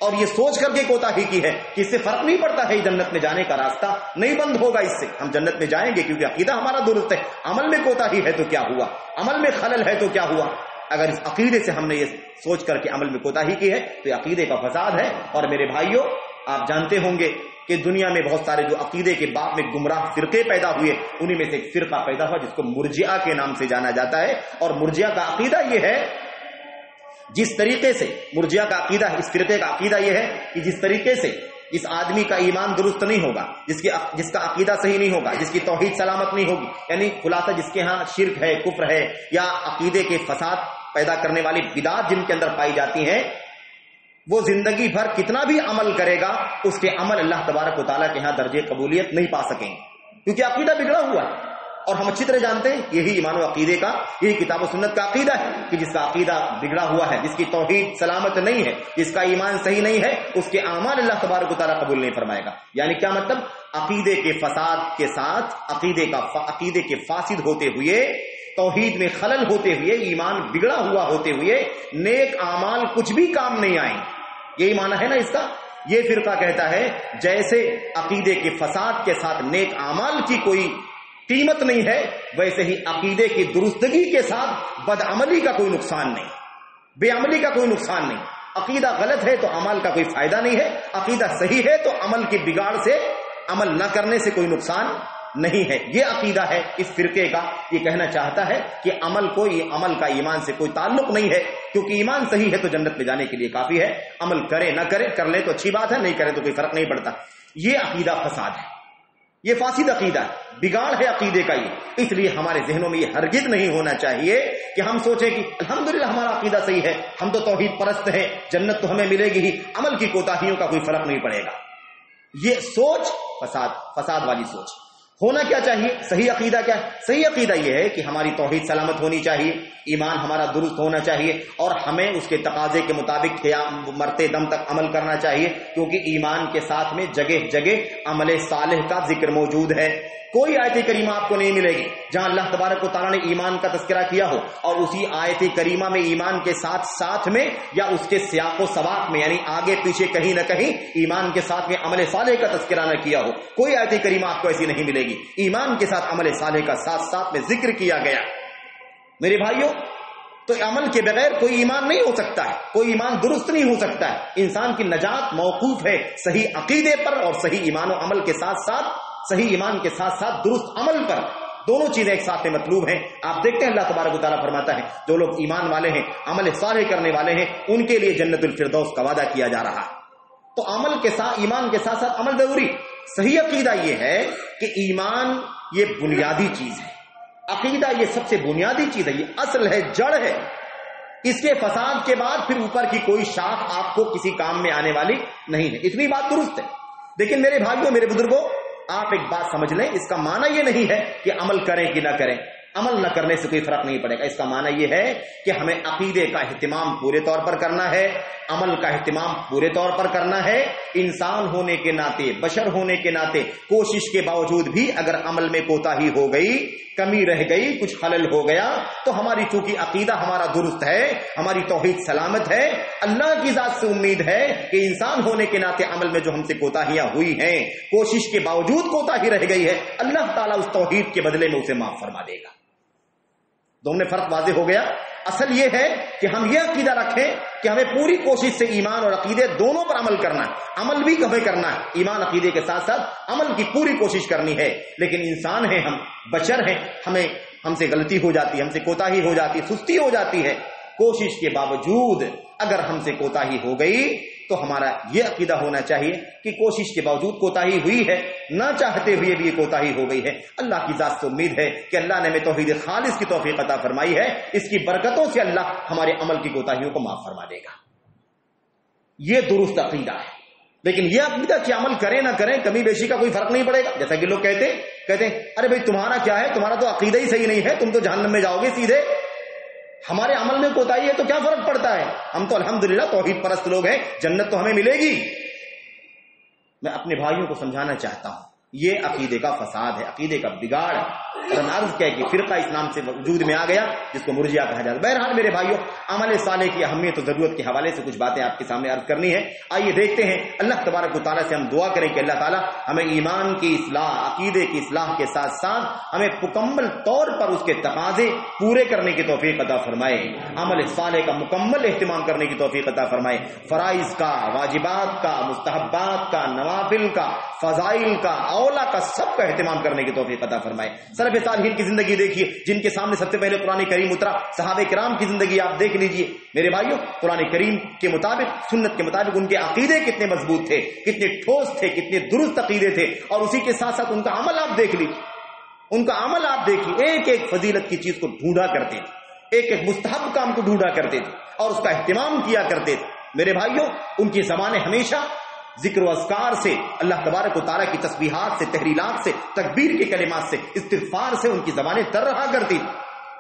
اور یہ سوچ کر کے کوتاہی کی ہے کہ اس سے فرق نہیں پڑتا ہے، جنت میں جانے کا راستہ نہیں بند ہوگا، اس سے ہم جنت میں جائیں گے کیونکہ عقیدہ ہمارا درست ہے۔ عمل میں کوتاہی ہے تو کیا ہوا، عمل میں خلل ہے تو کیا ہوا؟ اگر اس عقیدے سے ہم نے یہ سوچ کر کے عمل میں کوتاہی کی ہے تو یہ عقیدے کا فساد ہے۔ اور میرے بھائیوں، آپ جانتے ہوں گے کہ دنیا میں بہت سارے جو عقیدے کے باب میں گمراہ فرقے پیدا ہوئے، انہی میں سے ایک فرقہ پیدا ہوا جس کو مرجئہ کے نام سے جانا جاتا ہے۔ اور مرجئہ کا عقیدہ یہ ہے، جس طریقے سے مرجئہ کا عقیدہ ہے، اس فرقے کا عقیدہ یہ ہے کہ جس طریقے سے جس آدمی کا ایمان درست نہیں ہوگا، جس کا عقیدہ صحیح نہیں ہوگا، جس کی توحید سلامت نہیں ہوگی، یعنی خلاصہ جس کے ہاں شرک ہے، کفر ہے، یا عقیدے کے فساد پیدا کرنے والی بدعات جن کے اندر پائی جاتی ہیں، وہ زندگی بھر کتنا بھی عمل کرے گا، اس کے عمل اللہ تبارک و تعالیٰ کے ہاں درجے قبولیت نہیں پا سکیں گے، کیونکہ عقیدہ بگڑا ہوا ہے۔ اور ہم اچھی طرح جانتے ہیں یہی ایمان و عقیدے کا، یہی کتاب و سنت کا عقیدہ ہے کہ جس کا عقیدہ بگڑا ہوا ہے، جس کی توحید سلامت نہیں ہے، جس کا ایمان صحیح نہیں ہے، اس کے اعمال اللہ تبارک و تعالیٰ قبول نہیں فرمائے گا۔ یعنی کیا مطلب؟ عقیدے کے فساد کے ساتھ، عقیدے کے فاسد ہوتے ہوئے، توحید میں خلل ہوتے ہوئے، ایمان بگڑا ہوا ہوتے ہوئے، نیک اعمال کچھ بھی کام نہیں آئیں۔ یہی معنی ہے نا اس کا۔ یہ فرقہ کہتا ہے جیسے عقیدے کے فساد کے ساتھ نیک اعمال کی کوئی قیمت نہیں ہے، ویسے ہی عقیدے کی درستگی کے ساتھ بدعملی کا کوئی نقصان نہیں، بے عملی کا کوئی نقصان نہیں۔ عقیدہ غلط ہے تو عمل کا کوئی فائدہ نہیں ہے، عقیدہ صحیح ہے تو عمل کی بگاڑ سے عمل نہ کرنے سے کوئی نقصان نہیں ہے. یہ عقیدہ ہے اس فرقے کا. یہ کہنا چاہتا ہے کہ عمل کا ایمان سے کوئی تعلق نہیں ہے, کیونکہ ایمان صحیح ہے تو جنت میں جانے کے لیے کافی ہے. عمل کرے نہ کرے, کر لے تو اچھی بات ہے, نہیں کرے تو کوئی فرق نہیں پڑتا. یہ عقیدہ فساد ہے, یہ فاسد عقیدہ ہے, بگاڑ ہے عقیدے کا. یہ اس لیے ہمارے ذہنوں میں یہ ہرگز نہیں ہونا چاہیے کہ ہم سوچیں کہ الحمدللہ ہمارا عقیدہ صحیح ہے, ہم تو توحید پرست ہیں, جنت تو ہمیں ملے گی ہی, عمل کی کوتاہیوں کا کوئی فرق نہیں پڑے گا. یہ سوچ فساد والی سوچ. ہونا کیا چاہیے؟ صحیح عقیدہ کیا ہے؟ صحیح عقیدہ یہ ہے کہ ہماری توحید سلامت ہونی چاہیے, ایمان ہمارا درست ہونا چاہیے, اور ہمیں اس کے تقاضے کے مطابق مرتے دم تک عمل کرنا چاہیے, کیونکہ ایمان کے ساتھ میں جگہ جگہ عمل صالح کا ذکر موجود ہے. کوئی آیت کریمہ آپ کو نہیں ملے گی جہاں اللہ تبارک و تعالیٰ نے ایمان کا تذکرہ کیا ہو اور اسی آیت کریمہ میں ایمان کے ساتھ میں یا اس کے سیاق و سباق میں, یعنی آگے پیچھے کہیں نہ کہیں ایمان کے ساتھ میں عمل صالح کا تذکرہ نہ کیا ہو. کوئی آیت کریمہ آپ کو ایسی نہیں ملے گی. ایمان کے ساتھ عمل صالح کا ساتھ میں ذکر کیا گیا. میرے بھائیوں, تو عمل کے بغیر کوئی ایمان نہیں ہو سکتا ہے, کوئی ایمان درست نہیں ہو سکتا ہے. انسان کی نجات موقوف ہے صحیح عقیدے پر اور صحیح ایمان و عمل کے ساتھ صحیح ایمان کے ساتھ درست عمل پر. دونوں چیزیں ایک ساتھ میں مطلوب ہیں. آپ دیکھتے ہیں اللہ تبارک و تعالیٰ فرماتا ہے جو لوگ ایمان والے ہیں, عمل صالح کرنے والے ہیں, ان کے لیے جنت الفردوس کا وعدہ کیا جا رہا. تو ایمان کے ساتھ عمل ضروری. صحیح عقیدہ یہ ہے کہ ایمان یہ بنیادی چیز ہے, عقیدہ یہ سب سے بنیادی چیز ہے, یہ اصل ہے, جڑ ہے. اس کے فساد کے بعد پھر اوپر کی کوئی شاخ آپ کو کسی کام میں آنے والی نہیں ہے. اتنی بات درست ہے. لیکن میرے بھائیوں, میرے بزرگوں, آپ ایک بات سمجھ لیں, اس کا معنی یہ نہیں ہے کہ عمل کریں کہ نہ کریں, عمل نہ کرنے سے کوئی فرق نہیں پڑے گا. اس کا معنی یہ ہے کہ ہمیں عقیدے کا اہتمام پورے طور پر کرنا ہے, عمل کا اہتمام پورے طور پر کرنا ہے. انسان ہونے کے ناطے, بشر ہونے کے ناطے, کوشش کے باوجود بھی اگر عمل میں کوتاہی ہو گئی, کمی رہ گئی, کچھ خلل ہو گیا, تو ہماری چونکہ عقیدہ ہمارا درست ہے, ہماری توحید سلامت ہے, اللہ کی ذات سے امید ہے کہ انسان ہونے کے ناطے عمل میں جو ہم سے کوتاہیاں ہوئی ہیں, کوشش کے باوجود کوتاہی رہ گئی ہے, اللہ تعالیٰ اس توحید کے بدلے میں اسے معاف فرما دے گا. دونوں میں فرق واضح ہو گیا. اصل یہ ہے کہ ہم یہ عقیدہ رکھیں کہ ہمیں پوری کوشش سے ایمان اور عقیدے دونوں پر عمل کرنا ہے. عمل بھی کبھی کرنا ہے, ایمان عقیدے کے ساتھ عمل کی پوری کوشش کرنی ہے. لیکن انسان ہیں, ہم بشر ہیں, ہم سے غلطی ہو جاتی ہے, ہم سے کوتاہی ہو جاتی ہے, سستی ہو جاتی ہے. کوشش کے باوجود اگر ہم سے کوتاہی ہو گئی تو ہمارا یہ عقیدہ ہونا چاہیے کہ کوشش کے باوجود کوتاہی ہوئی ہے, نہ چاہتے ہوئے بھی یہ کوتاہی ہو گئی ہے. اللہ کی ذات سے امید ہے کہ اللہ نے ہمیں توحید خالص کی توفیق عطا فرمائی ہے, اس کی برکتوں سے اللہ ہمارے عمل کی کوتاہیوں کو معاف فرما دے گا. یہ درست عقیدہ ہے. لیکن یہ عقیدہ کہ عمل کریں نہ کریں کمی بیشی کا کوئی فرق نہیں پڑے گا. جیسا کہ لوگ کہتے ہیں ارے بھائی تمہارا کیا ہے, تمہارا تو عقیدہ ہی صحیح نہیں ہے, تم تو جہنم میں جاؤ گے سیدھے, ہمارے عمل میں کوتاہی ہے تو کیا فرق پڑتا ہے, ہم تو الحمدللہ توحید پرست لوگ ہیں, جنت تو ہمیں ملے گی. میں اپنے بھائیوں کو سمجھانا چاہتا ہوں یہ عقیدے کا فساد ہے, عقیدے کا بگاڑ ہے. اور عرض کیا کہ فرقہ اسلام سے وجود میں آ گیا جس کو مرجئہ کہا جاتا ہے. بہرحال میرے بھائیوں, عمل صالح کی اہمیت و ضرورت کے حوالے سے کچھ باتیں آپ کے سامنے عرض کرنی ہے. آئیے دیکھتے ہیں, اللہ تبارک و تعالیٰ سے ہم دعا کریں کہ اللہ تعالیٰ ہمیں ایمان کی اصلاح, عقیدے کی اصلاح کے ساتھ ہمیں مکمل طور پر اس کے تقاضے پورے کرنے کی توفیق عطا فرمائے, عمل صالح کا مکمل اہتمام کرنے کی توفیق عطا فرمائے, فرائض کا, واجبات کا, مستحبات کا, نوافل کا, فضائل کا, اولا کا, سب کا اہتمام کرنے کی توفیق عطا فرمائے. سلف صالحین کی زندگی دیکھیے, جن کے سامنے سب سے پہلے قرآن کریم اترا. صحابہ کرام کی زندگی آپ دیکھ لیجئے میرے بھائیوں, قرآن کریم کے مطابق, سنت کے مطابق ان کے عقیدے کتنے مضبوط تھے, کتنے ٹھوس تھے, کتنے درست عقیدے تھے. اور اسی کے ساتھ ساتھ ان کا عمل آپ دیکھ لیجیے, ان کا عمل آپ دیکھیے, ایک ایک فضیلت کی چیز کو ڈھونڈا کرتے تھے, ایک ایک مستحب کام کو ڈھونڈا کرتے تھے اور اس کا اہتمام کیا کرتے تھے. میرے بھائیوں, ان کی زبانیں ہمیشہ ذکر و اذکار سے, اللہ تبارک و تعالیٰ کی تسبیحات سے, تحلیلات سے, تکبیر کے کلمات سے, استغفار سے ان کی زبانیں تر رہا کرتی تھی.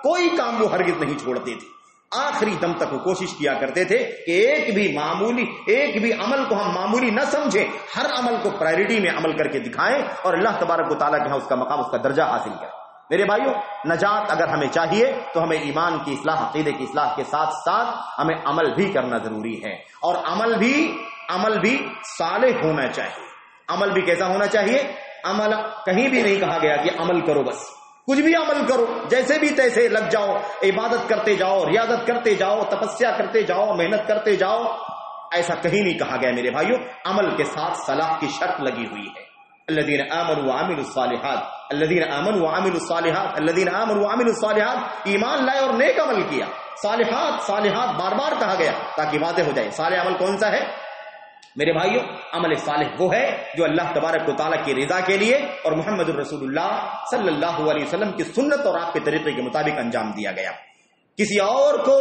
کوئی کام وہ ہرگز نہیں چھوڑتے تھے. آخری دم تک وہ کوشش کیا کرتے تھے کہ ایک بھی عمل کو ہم معمولی نہ سمجھیں, ہر عمل کو پرائرٹی میں عمل کر کے دکھائیں اور اللہ تبارک و تعالیٰ کے ہاں اس کا مقام, اس کا درجہ حاصل کریں. میرے بھائیوں, نجات اگر ہمیں چاہیے تو ہمیں ایمان کی اصلاح, عقیدے کی اصلاح کے ساتھ ہمیں عمل بھی کرنا ضروری ہے. اور عمل بھی صالح ہونا چاہیے. عمل بھی کیسا ہونا چاہیے؟ عمل کہیں بھی نہیں کہا گیا کہ عمل کرو, بس کچھ بھی عمل کرو, جیسے بھی تیسے لگ جاؤ, عبادت کرتے جاؤ, ریاضت کرتے جاؤ, تپسیا کرتے جاؤ, محنت کرتے جاؤ, ایسا کہیں نہیں کہا گیا. میرے بھائیوں, عمل کے ساتھ صلاح کی شرط لگی ہوئی ہے. الذین آمنوا وعملوا الصالحات، الذین آمنوا وعملوا الصالحات، الذین آمنوا وعملوا الصالحات، ایمان لائے اور نیک عمل کیا. صالحات صالحات بار بار کہا گیا تاکہ واضح ہو جائے صالح عمل کون سا ہے. میرے بھائیوں، عمل صالح وہ ہے جو اللہ تبارک و تعالیٰ کی رضا کے لیے اور محمد الرسول اللہ صلی اللہ علیہ وسلم کی سنت اور آپ کے طریقے کے مطابق انجام دیا گیا. کسی اور کو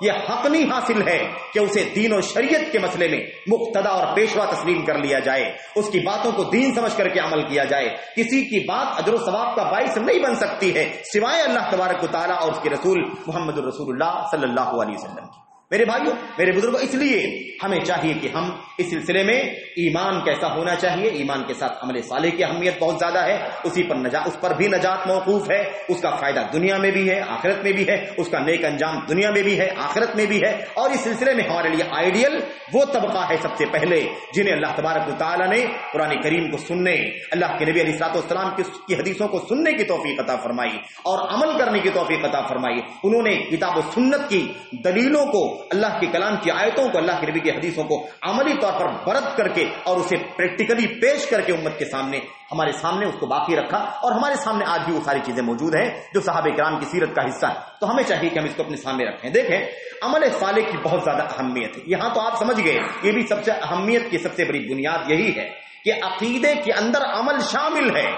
یہ حق نہیں حاصل ہے کہ اسے دین و شریعت کے مسئلے میں مقتدا اور پیشوا تسلیم کر لیا جائے، اس کی باتوں کو دین سمجھ کر کے عمل کیا جائے. کسی کی بات اجر و ثواب کا باعث نہیں بن سکتی ہے سوائے اللہ تبارک و تعالیٰ اور اس کے رسول محمد الرسول اللہ صلی اللہ علیہ وسلم کی. میرے بھائیوں، میرے بزرگوں، اس لیے ہمیں چاہیے کہ ہم اس سلسلے میں ایمان کیسا ہونا چاہیے، ایمان کے ساتھ عمل صالح کی اہمیت بہت زیادہ ہے. اس پر بھی نجات موقوف ہے، اس کا فائدہ دنیا میں بھی ہے آخرت میں بھی ہے، اس کا نیک انجام دنیا میں بھی ہے آخرت میں بھی ہے. اور اس سلسلے میں ہمارے لیے آئیڈیل وہ طبقہ ہے سب سے پہلے جنہیں اللہ تبارک و تعالیٰ نے قرآن کریم کو سننے، اللہ کے نبی علیہ الصلوۃ والسلام کی حدیثوں کو سننے کی توفیق عطا فرمائی اور عمل کرنے کی توفیق عطا فرمائی. انہوں نے کتاب و سنت کی دلیلوں کو، اللہ کے کلام کی آیتوں کو، اللہ کے نبی کی حدیثوں کو عملی طور پر برت کر کے اور اسے پریکٹیکلی پیش کر کے امت کے سامنے، ہمارے سامنے اس کو باقی رکھا. اور ہمارے سامنے آج بھی وہ ساری چیزیں موجود ہیں جو صحابہ کرام کی سیرت کا حصہ ہے. تو ہمیں چاہیے کہ ہم اس کو اپنے سامنے رکھیں. دیکھیں، عمل صالح کی بہت زیادہ اہمیت ہے. یہاں تو آپ سمجھ گئے، یہ بھی سب سے اہمیت کی سب سے بڑی بنیاد یہی ہے کہ عقیدے کے اندر عمل شامل ہے.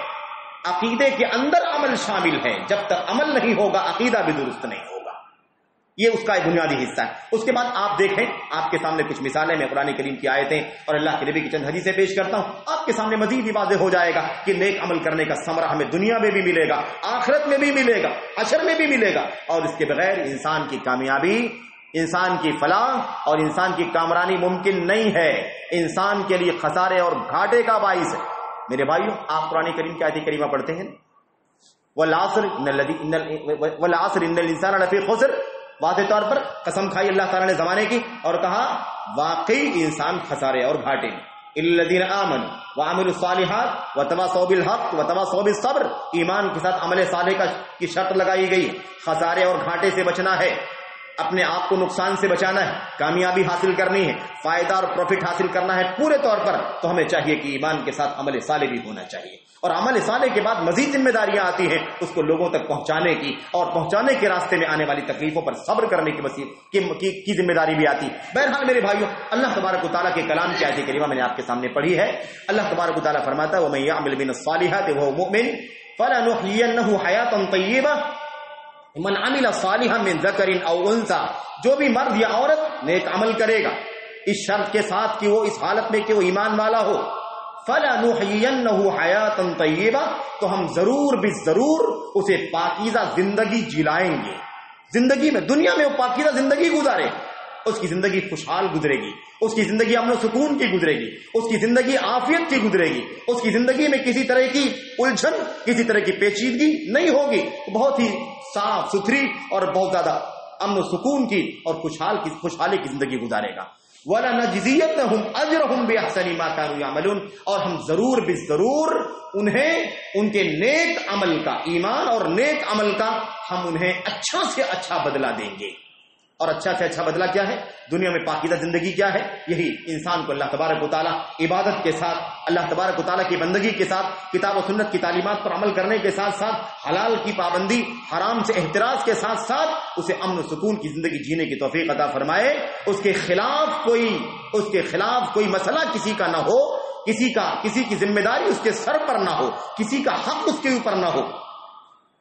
عقیدے کے اندر عمل شامل ہے. جب تک عمل نہیں ہوگا عقیدہ بھی درست نہیں ہوگا. یہ اس کا ایک بنیادی حصہ ہے. اس کے بعد آپ دیکھیں، آپ کے سامنے کچھ مثالیں میں قرآن کریم کی آیتیں اور اللہ کے نبی کی چند حدیثیں پیش کرتا ہوں. آپ کے سامنے مزید ہی واضح ہو جائے گا کہ نیک عمل کرنے کا ثمرہ ہمیں دنیا میں بھی ملے گا، آخرت میں بھی ملے گا، حشر میں بھی ملے گا. اور اس کے بغیر انسان کی کامیابی، انسان کی فلاح اور انسان کی کامرانی ممکن نہیں ہے. انسان کے لیے خسارے اور گھاٹے کا باعث ہے. میرے بھائیوں، آپ قرآن کریم کی آیت کریمہ پڑھتے ہیں، والعصر ان الانسان لفی خسر. واضح طور پر قسم کھائی اللہ تعالیٰ نے زمانے کی اور کہا واقعی انسان خسارے اور گھاٹے میں. الذین آمنوا وعملوا الصالحات وتواصوا بالحق وتواصوا بالصبر. ایمان کے ساتھ عمل صالح کی شرط لگائی گئی. خسارے اور گھاٹے سے بچنا ہے، اپنے آپ کو نقصان سے بچانا ہے، کامیابی حاصل کرنی ہے، فائدہ اور پروفٹ حاصل کرنا ہے پورے طور پر. تو ہمیں چاہیے کہ ایمان کے ساتھ عمل صالح بھی ہونا چاہیے. اور عمل صالح کے بعد مزید ذمہ داریاں آتی ہیں اس کو لوگوں تک پہنچانے کی، اور پہنچانے کے راستے میں آنے والی تکلیفوں پر صبر کرنے کی ذمہ داری بھی آتی. بہرحال میرے بھائیوں، اللہ تبارک و تعالیٰ کے کلام کی آیت کریمہ میں نے آپ کے سامنے پڑھی ہے. اللہ تبارک و تعالیٰ فرماتا ہے وَمَن يَعْمَلْ مِنَ الصَّالِحَاتِ وَهُوَ مُؤْمِنٌ فَلَنُحْيِيَنَّهُ حَيَاةً طَيِّبَةً من عمل صالحا من ذکر او انثى. جو بھی مرد یا عورت نیک عمل کرے گا اس شرط کے ساتھ کہ وہ اس حالت میں کہ وہ ایمان والا ہو، فَلَنُحْيِيَنَّهُ حَيَاةً طَيِّبَةً، تو ہم ضرور بھی ضرور اسے پاکیزہ زندگی جلائیں گے. زندگی میں، دنیا میں وہ پاکیزہ زندگی گزارے، اس کی زندگی خوشحال گزرے گی، اس کی زندگی امن و سکون کی گزرے گی، اس کی زندگی عافیت کی گزرے گی، اس کی زندگی میں کسی طرح کی الجھن، کسی طرح کی پیچیدگی نہیں ہوگی. بہت ہی صاف ستھری اور بہت زیادہ امن و سکون کی اور خوشحالی کی زندگی گزارے گا. وَلَنَجْزِيَنَّهُمْ أَجْرَهُمْ بِأَحْسَنِ مَا كَانُوا يَعْمَلُونَ. اور ہم ضرور بھی ضرور انہیں ان کے نیک عمل کا، ایمان اور نیک عمل کا ہم انہیں اچھا سے اچھا بدلہ دیں گے. اور اچھا سے اچھا بدلہ کیا ہے؟ دنیا میں پاکیزہ زندگی کیا ہے؟ یہی انسان کو اللہ تبارک و تعالیٰ عبادت کے ساتھ، اللہ تبارک و تعالیٰ کی بندگی کے ساتھ، کتاب و سنت کی تعلیمات پر عمل کرنے کے ساتھ ساتھ حلال کی پابندی، حرام سے احتراز کے ساتھ ساتھ اسے امن و سکون کی زندگی جینے کی توفیق عطا فرمائے. اس کے خلاف کوئی مسئلہ کسی کا نہ ہو، کسی کی ذمہ داری اس کے سر پر نہ ہو، کسی کا حق اس کے اوپر نہ ہو.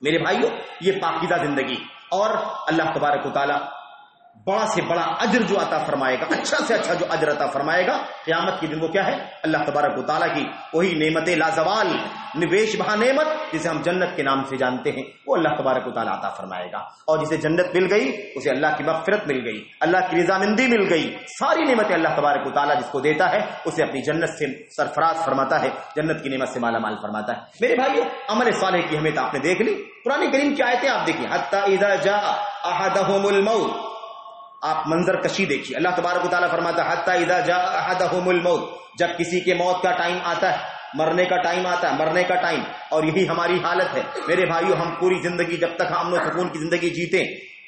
میرے بھائیوں، یہ پاکیزہ زندگی، اور اللہ تبارک و تعالیٰ بڑا سے بڑا اجر جو عطا فرمائے گا، اچھا سے اچھا جو اجر عطا فرمائے گا قیامت کے دن، وہ کیا ہے؟ اللہ تبارک و تعالیٰ کی وہی نعمت لازوال، نویش بہا نعمت جسے ہم جنت کے نام سے جانتے ہیں، وہ اللہ تبارک و تعالیٰ عطا فرمائے گا. اور جسے جنت مل گئی اسے اللہ کی مغفرت مل گئی، اللہ کی رضامندی مل گئی. ساری نعمتیں اللہ تبارک و تعالیٰ جس کو دیتا ہے اسے اپنی جنت سے سرفراز فرماتا ہے، جنت کی نعمت سے مالا مال فرماتا ہے. میرے بھائیوں، عمل صالح کی اہمیت آپ نے دیکھ لی. قرآن کریم کی آیتیں آپ دیکھیں، حتی اذا جاء احدهم الموت. آپ منظر کشی دیکھیے. اللہ تبارک و تعالیٰ فرماتا ہے حتی اذا جاء احدهم الموت، جب کسی کے موت کا ٹائم آتا ہے، مرنے کا ٹائم آتا ہے، مرنے کا ٹائم. اور یہی ہماری حالت ہے میرے بھائیوں. ہم پوری زندگی جب تک امن و سکون کی زندگی جیتے،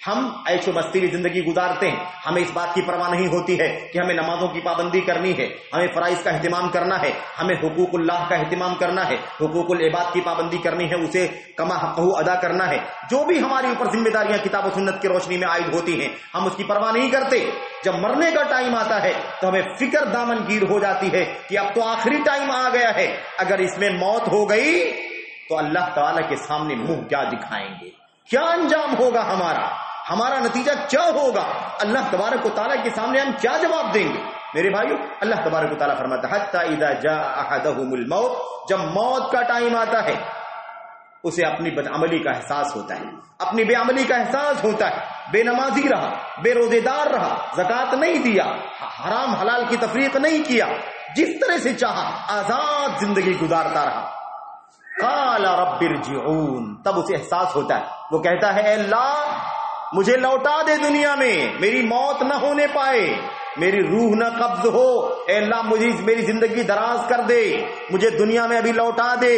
ہم عیش و مستیری زندگی گزارتے ہیں، ہمیں اس بات کی پرواہ نہیں ہوتی ہے کہ ہمیں نمازوں کی پابندی کرنی ہے، ہمیں فرائض کا اہتمام کرنا ہے، ہمیں حقوق اللہ کا اہتمام کرنا ہے، حقوق العباد کی پابندی کرنی ہے، اسے کما حقہ ادا کرنا ہے۔ جو بھی ہمارے اوپر ذمہ داریاں کتاب و سنت کی روشنی میں عائد ہوتی ہیں ہم اس کی پرواہ نہیں کرتے۔ جب مرنے کا ٹائم آتا ہے تو ہمیں فکر دامن گیر ہو جاتی ہے کہ اب تو آخری ٹائم آ گیا ہے، اگر اس میں موت ہو گئی تو اللہ تعالیٰ کے سامنے منہ کیا دکھائیں گے، کیا انجام ہوگا ہمارا نتیجہ کیا ہوگا، اللہ تبارک و تعالیٰ کے سامنے ہم کیا جواب دیں گے۔ میرے بھائیو، اللہ تبارک و تعالیٰ فرماتا ہے حتی اذا جاء احدهم الموت، جب موت کا ٹائم آتا ہے اسے اپنی بدعملی کا احساس ہوتا ہے، اپنی بے عملی کا احساس ہوتا ہے، بے نمازی رہا، بے روزے دار رہا، زکوٰۃ نہیں دیا، حرام حلال کی تفریق نہیں کیا، جس طرح سے چاہا آزاد زندگی گزارتا رہا۔ قال رب ارجعون، تب اسے احساس ہوتا ہے، وہ کہتا ہے اے اللہ مجھے لوٹا دے دنیا میں، میری موت نہ ہونے پائے، میری روح نہ قبض ہو، اے اللہ مجھے میری زندگی دراز کر دے، مجھے دنیا میں ابھی لوٹا دے۔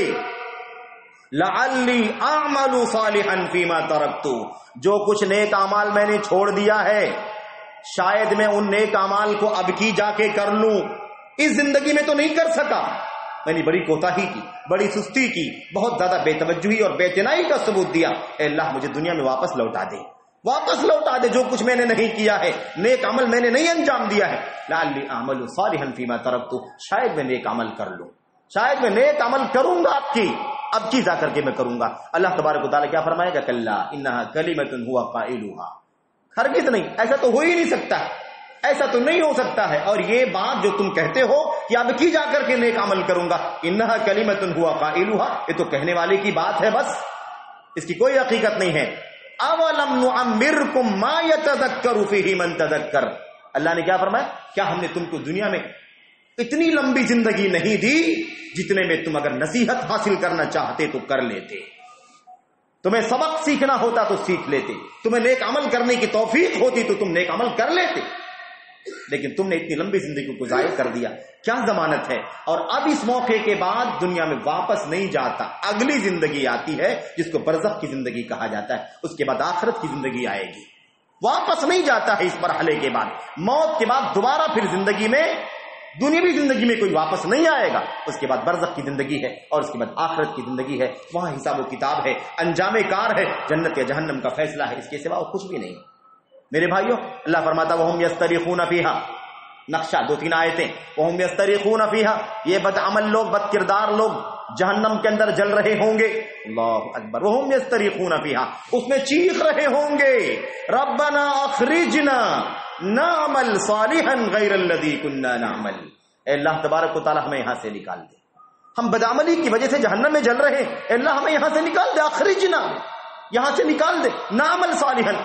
لعلی اعمل صالحا فیما ترکت، جو کچھ نیک اعمال میں نے چھوڑ دیا ہے شاید میں ان نیک اعمال کو اب کی جا کے کر لوں، اس زندگی میں تو نہیں کر سکا، میں نے بڑی کوتاہی کی، بڑی سستی کی، بہت زیادہ بے توجہی اور بے اعتنائی کا ثبوت دیا، اے اللہ مجھے دنیا میں واپس لوٹا دے، واپس لوٹا دے، جو کچھ میں نے نہیں کیا ہے، نیک عمل میں نے نہیں انجام دیا ہے۔ لعلی اعمل صالحا فیما ترکت، شاید میں نیک عمل کر لوں، شاید میں نیک عمل کروں گا، اب کی جا کر کے میں کروں گا۔ اللہ تبارک و تعالیٰ کیا فرمائے گا، کلا انہا کلمۃ ہوا قائلھا، ہرگز نہیں، ایسا تو ہو ہی نہیں سکتا، ایسا تو نہیں ہو سکتا ہے، اور یہ بات جو تم کہتے ہو کہ اب کی جا کر کے نیک عمل کروں گا، انہا کلمۃ ہوا قائلھا، یہ تو کہنے والے کی بات ہے، بس اس کی کوئی حقیقت نہیں ہے۔ اولم نعمرکم ما یتذکر فیہ من تذکر، اللہ نے کیا فرمایا، کیا ہم نے تم کو دنیا میں اتنی لمبی زندگی نہیں دی جتنے میں تم اگر نصیحت حاصل کرنا چاہتے تو کر لیتے، تمہیں سبق سیکھنا ہوتا تو سیکھ لیتے، تمہیں نیک عمل کرنے کی توفیق ہوتی تو تم نیک عمل کر لیتے، لیکن تم نے اتنی لمبی زندگی کو ضائع کر دیا، کیا ضمانت ہے؟ اور اب اس موقع کے بعد دنیا میں واپس نہیں جاتا، اگلی زندگی آتی ہے جس کو برزخ کی زندگی کہا جاتا ہے، اس کے بعد آخرت کی زندگی آئے گی، واپس نہیں جاتا ہے اس مرحلے کے بعد، موت کے بعد دوبارہ پھر زندگی میں، دنیاوی زندگی میں کوئی واپس نہیں آئے گا، اس کے بعد برزخ کی زندگی ہے، اور اس کے بعد آخرت کی زندگی ہے، وہاں حساب و کتاب ہے، انجام کار ہے، جنت یا جہنم کا فیصلہ ہے، اس کے سوا کچھ بھی نہیں۔ میرے بھائیو، اللہ فرماتا وَهُمْ يَسْتَرِخُونَ فِيهَا، نقشہ 2-3 آیتیں، وَهُمْ يَسْتَرِخُونَ فِيهَا، یہ بد عمل لوگ، بد کردار لوگ جہنم کے اندر جل رہے ہوں گے، اللہ اکبر، وَهُمْ يَسْتَرِخُونَ فِيهَا، اس میں چیخ رہے ہوں گے، رَبَّنَا أَخْرِجْنَا نَعْمَلْ صَالِحًا غَيْرَ الَّذِي كُنَّا نَعْمَلْ، اے اللہ تبارک و تعالی ہمیں یہاں سے نکال دے، ہم بدعملی کی وجہ سے جہنم میں جل رہے ہیں، اے اللہ ہمیں یہاں سے نکال دے، اخرجنا، یہاں سے نکال دے، نعمل صالحا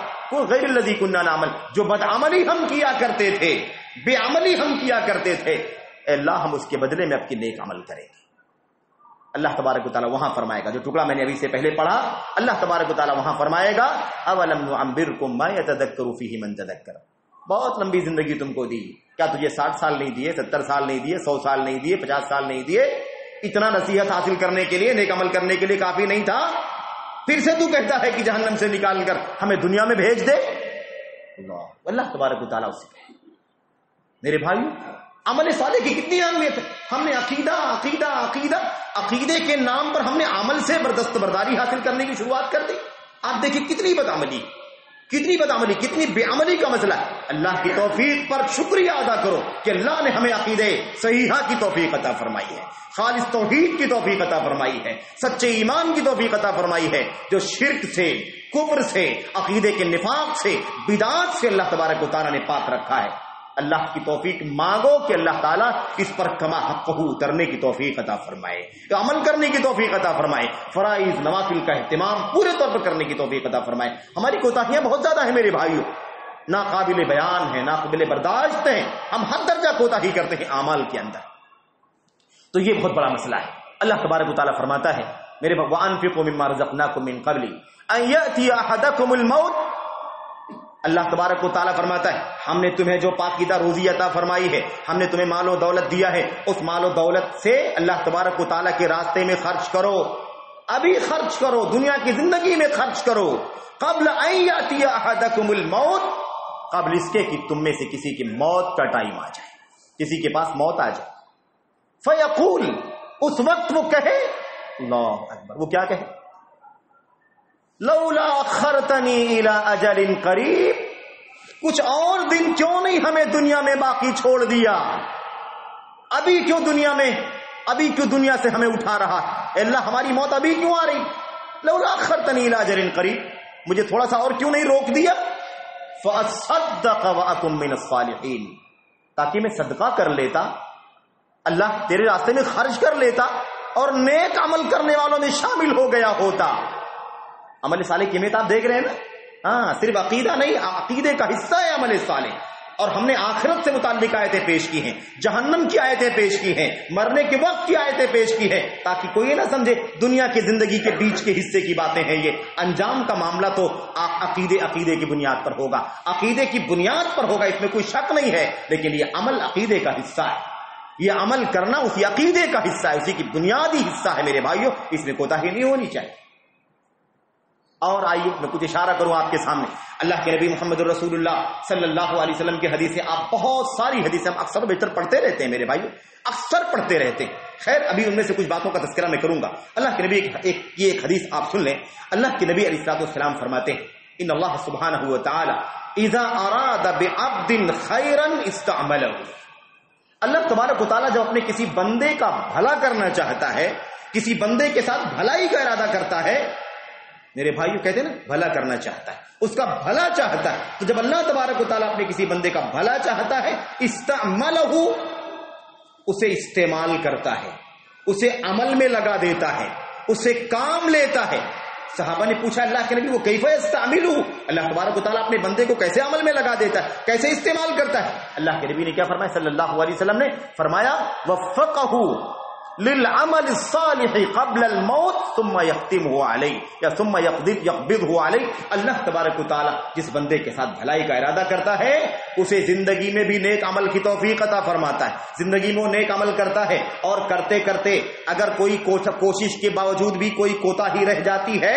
غیر الذی کنا نعمل، جو بدعملی ہم کیا کرتے تھے، بے عملی ہم کیا کرتے تھے، اے اللہ ہم اس کے بدلے میں اپنی نیک عمل کریں گے۔ اللہ تبارک و تعالیٰ وہاں فرمائے گا، جو ٹکڑا میں نے ابھی سے پہلے پڑھا، اللہ تبارک و تعالیٰ وہاں فرمائے گا اولم نعمرکم ما یتذکر فیہ من تذکر، بہت لمبی زندگی تم کو دی، کیا تجھے 60 سال نہیں دیے، 70 سال نہیں دیے، 100 سال نہیں دیے، 50 سال نہیں دیے، اتنا نصیحت حاصل کرنے کے لیے، نیک عمل کرنے کے لیے کافی نہیں تھا؟ پھر سے تو کہتا ہے کہ جہنم سے نکال کر ہمیں دنیا میں بھیج دے، اللہ تبارک و تعالیٰ اسے کہے۔ میرے بھائی، عمل صالح کی کتنی اہمیت ہے، ہم نے عقیدے کے نام پر ہم نے عمل سے دستبرداری حاصل کرنے کی شروعات کر دی۔ آپ دیکھیں کتنی بدعملی، کتنی بے عملی کا مسئلہ ہے۔ اللہ کی توفیق پر شکریہ ادا کرو کہ اللہ نے ہمیں عقیدے صحیحہ کی توفیق عطا فرمائی ہے، خالص توحید کی توفیق عطا فرمائی ہے، سچے ایمان کی توفیق عطا فرمائی ہے، جو شرک سے، کفر سے، عقیدے کے نفاق سے، بدعات سے اللہ تبارک و تعالیٰ نے پاک رکھا ہے۔ اللہ کی توفیق مانگو کہ اللہ تعالیٰ اس پر کما حقہ اترنے کی توفیق عطا فرمائے، عمل کرنے کی توفیق عطا فرمائے، فرائض نوافل کا اہتمام پورے طور پر کرنے کی توفیق عطا فرمائے۔ ہماری کوتاہیاں بہت زیادہ ہیں میرے بھائیوں، ناقابل بیان ہیں، ناقابل برداشت ہیں، ہم حد درجہ کوتاہی کرتے ہیں اعمال کے اندر، تو یہ بہت بڑا مسئلہ ہے۔ اللہ تبارک و تعالیٰ فرماتا ہے میرے وَأَنفِقُوا مِمَّا رَزَقْنَاكُم مِّن قَبْلِ أَن يَأْتِيَ أَحَدَكُمُ الْمَوْتُ، اللہ تبارک و تعالیٰ فرماتا ہے ہم نے تمہیں جو پاکیزہ روزی عطا فرمائی ہے، ہم نے تمہیں مال و دولت دیا ہے، اس مال و دولت سے اللہ تبارک و تعالیٰ کے راستے میں خرچ کرو، ابھی خرچ کرو، دنیا کی زندگی میں خرچ کرو، قبل ان یاتی احدکم الموت، قبل اس کے کہ تم میں سے کسی کی موت کا ٹائم آ جائے، کسی کے پاس موت آ جائے. فیقول، اس وقت وہ کہے، اللہ اکبر، وہ کیا کہے؟ لولا اخرتنی الی اجل قریب، کچھ اور دن کیوں نہیں ہمیں دنیا میں باقی چھوڑ دیا، ابھی کیوں دنیا سے ہمیں اٹھا رہا ہے، اللہ ہماری موت ابھی کیوں آ رہی؟ لولا اخرتنی الی اجل قریب، مجھے تھوڑا سا اور کیوں نہیں روک دیا؟ فاصدق واکن من الصالحین، تاکہ میں صدقہ کر لیتا، اللہ تیرے راستے میں خرچ کر لیتا اور نیک عمل کرنے والوں میں شامل ہو گیا ہوتا. عمل صالح کی اہمیت آپ دیکھ رہے ہیں نا. ہاں، صرف عقیدہ نہیں، عقیدے کا حصہ ہے عمل صالح. اور ہم نے آخرت سے متعلق آیتیں پیش کی ہیں، جہنم کی آیتیں پیش کی ہیں، مرنے کے وقت کی آیتیں پیش کی ہیں، تاکہ کوئی یہ نہ سمجھے دنیا کی زندگی کے بیچ کے حصے کی باتیں ہیں. یہ انجام کا معاملہ تو عقیدے کی بنیاد پر ہوگا، عقیدے کی بنیاد پر ہوگا، اس میں کوئی شک نہیں ہے. لیکن یہ عمل عقیدے کا حصہ ہے، یہ عمل کرنا اسی عقیدے کا حصہ ہے، اسی کی بنیادی حصہ ہے میرے بھائیوں، اس میں کوتاہی نہیں ہونی چاہیے. اور آئیے میں کچھ اشارہ کروں آپ کے سامنے. اللہ کے نبی محمد رسول اللہ صلی اللہ علیہ وسلم کی حدیثیں، آپ بہت ساری حدیثیں ہم اکثر بیشتر پڑھتے رہتے ہیں میرے بھائیوں، اکثر پڑھتے رہتے ہیں. خیر ابھی ان میں سے کچھ باتوں کا تذکرہ میں کروں گا. اللہ کے نبی یہ ایک حدیث آپ سن لیں. اللہ کے نبی علیہ الصلوۃ والسلام فرماتے ہیں، ان اللہ سبحانہ وتعالی اذا اراد بعبد خیرا استعملہ. اللہ تبارک و تعالیٰ جب اپنے کسی بندے کا بھلا کرنا چاہتا ہے، کسی بندے کے ساتھ بھلائی کا ارادہ کرتا ہے، میرے بھائیو کہتے ہیں نا بھلا کرنا چاہتا ہے، اس کا بھلا چاہتا ہے، تو جب اللہ تبارک و تعالیٰ اپنے کسی بندے کا بھلا چاہتا ہے، استعملہ، اسے استعمال کرتا ہے، اسے عمل میں لگا دیتا ہے، اسے کام لیتا ہے. صحابہ نے پوچھا اللہ کے نبی وہ کیف یستعملہ، اللہ تبارک و تعالیٰ اپنے بندے کو کیسے عمل میں لگا دیتا ہے، کیسے استعمال کرتا ہے؟ اللہ کے نبی نے کیا فرمایا صلی اللہ علیہ وسلم نے؟ فرمایا وفقہ للعمل الصالح قبل الموت ثم يختمه علیہ یا ثم يقبضه علیہ. اللہ تبارک و تعالیٰ جس بندے کے ساتھ بھلائی کا ارادہ کرتا ہے اسے زندگی میں بھی نیک عمل کی توفیق عطا فرماتا ہے. زندگی میں وہ نیک عمل کرتا ہے اور کرتے کرتے اگر کوئی کوشش کے باوجود بھی کوئی کوتاہی رہ جاتی ہے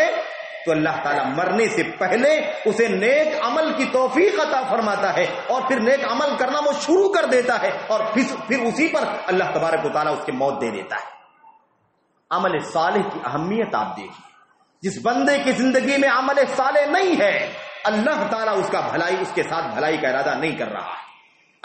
تو اللہ تعالیٰ مرنے سے پہلے اسے نیک عمل کی توفیق عطا فرماتا ہے اور پھر نیک عمل کرنا وہ شروع کر دیتا ہے اور پھر اسی پر اللہ تبارک و تعالیٰ اس کے موت دے دیتا ہے. عمل صالح کی اہمیت آپ دیکھیے. جس بندے کی زندگی میں عمل صالح نہیں ہے، اللہ تعالیٰ اس کا بھلائی، اس کے ساتھ بھلائی کا ارادہ نہیں کر رہا ہے.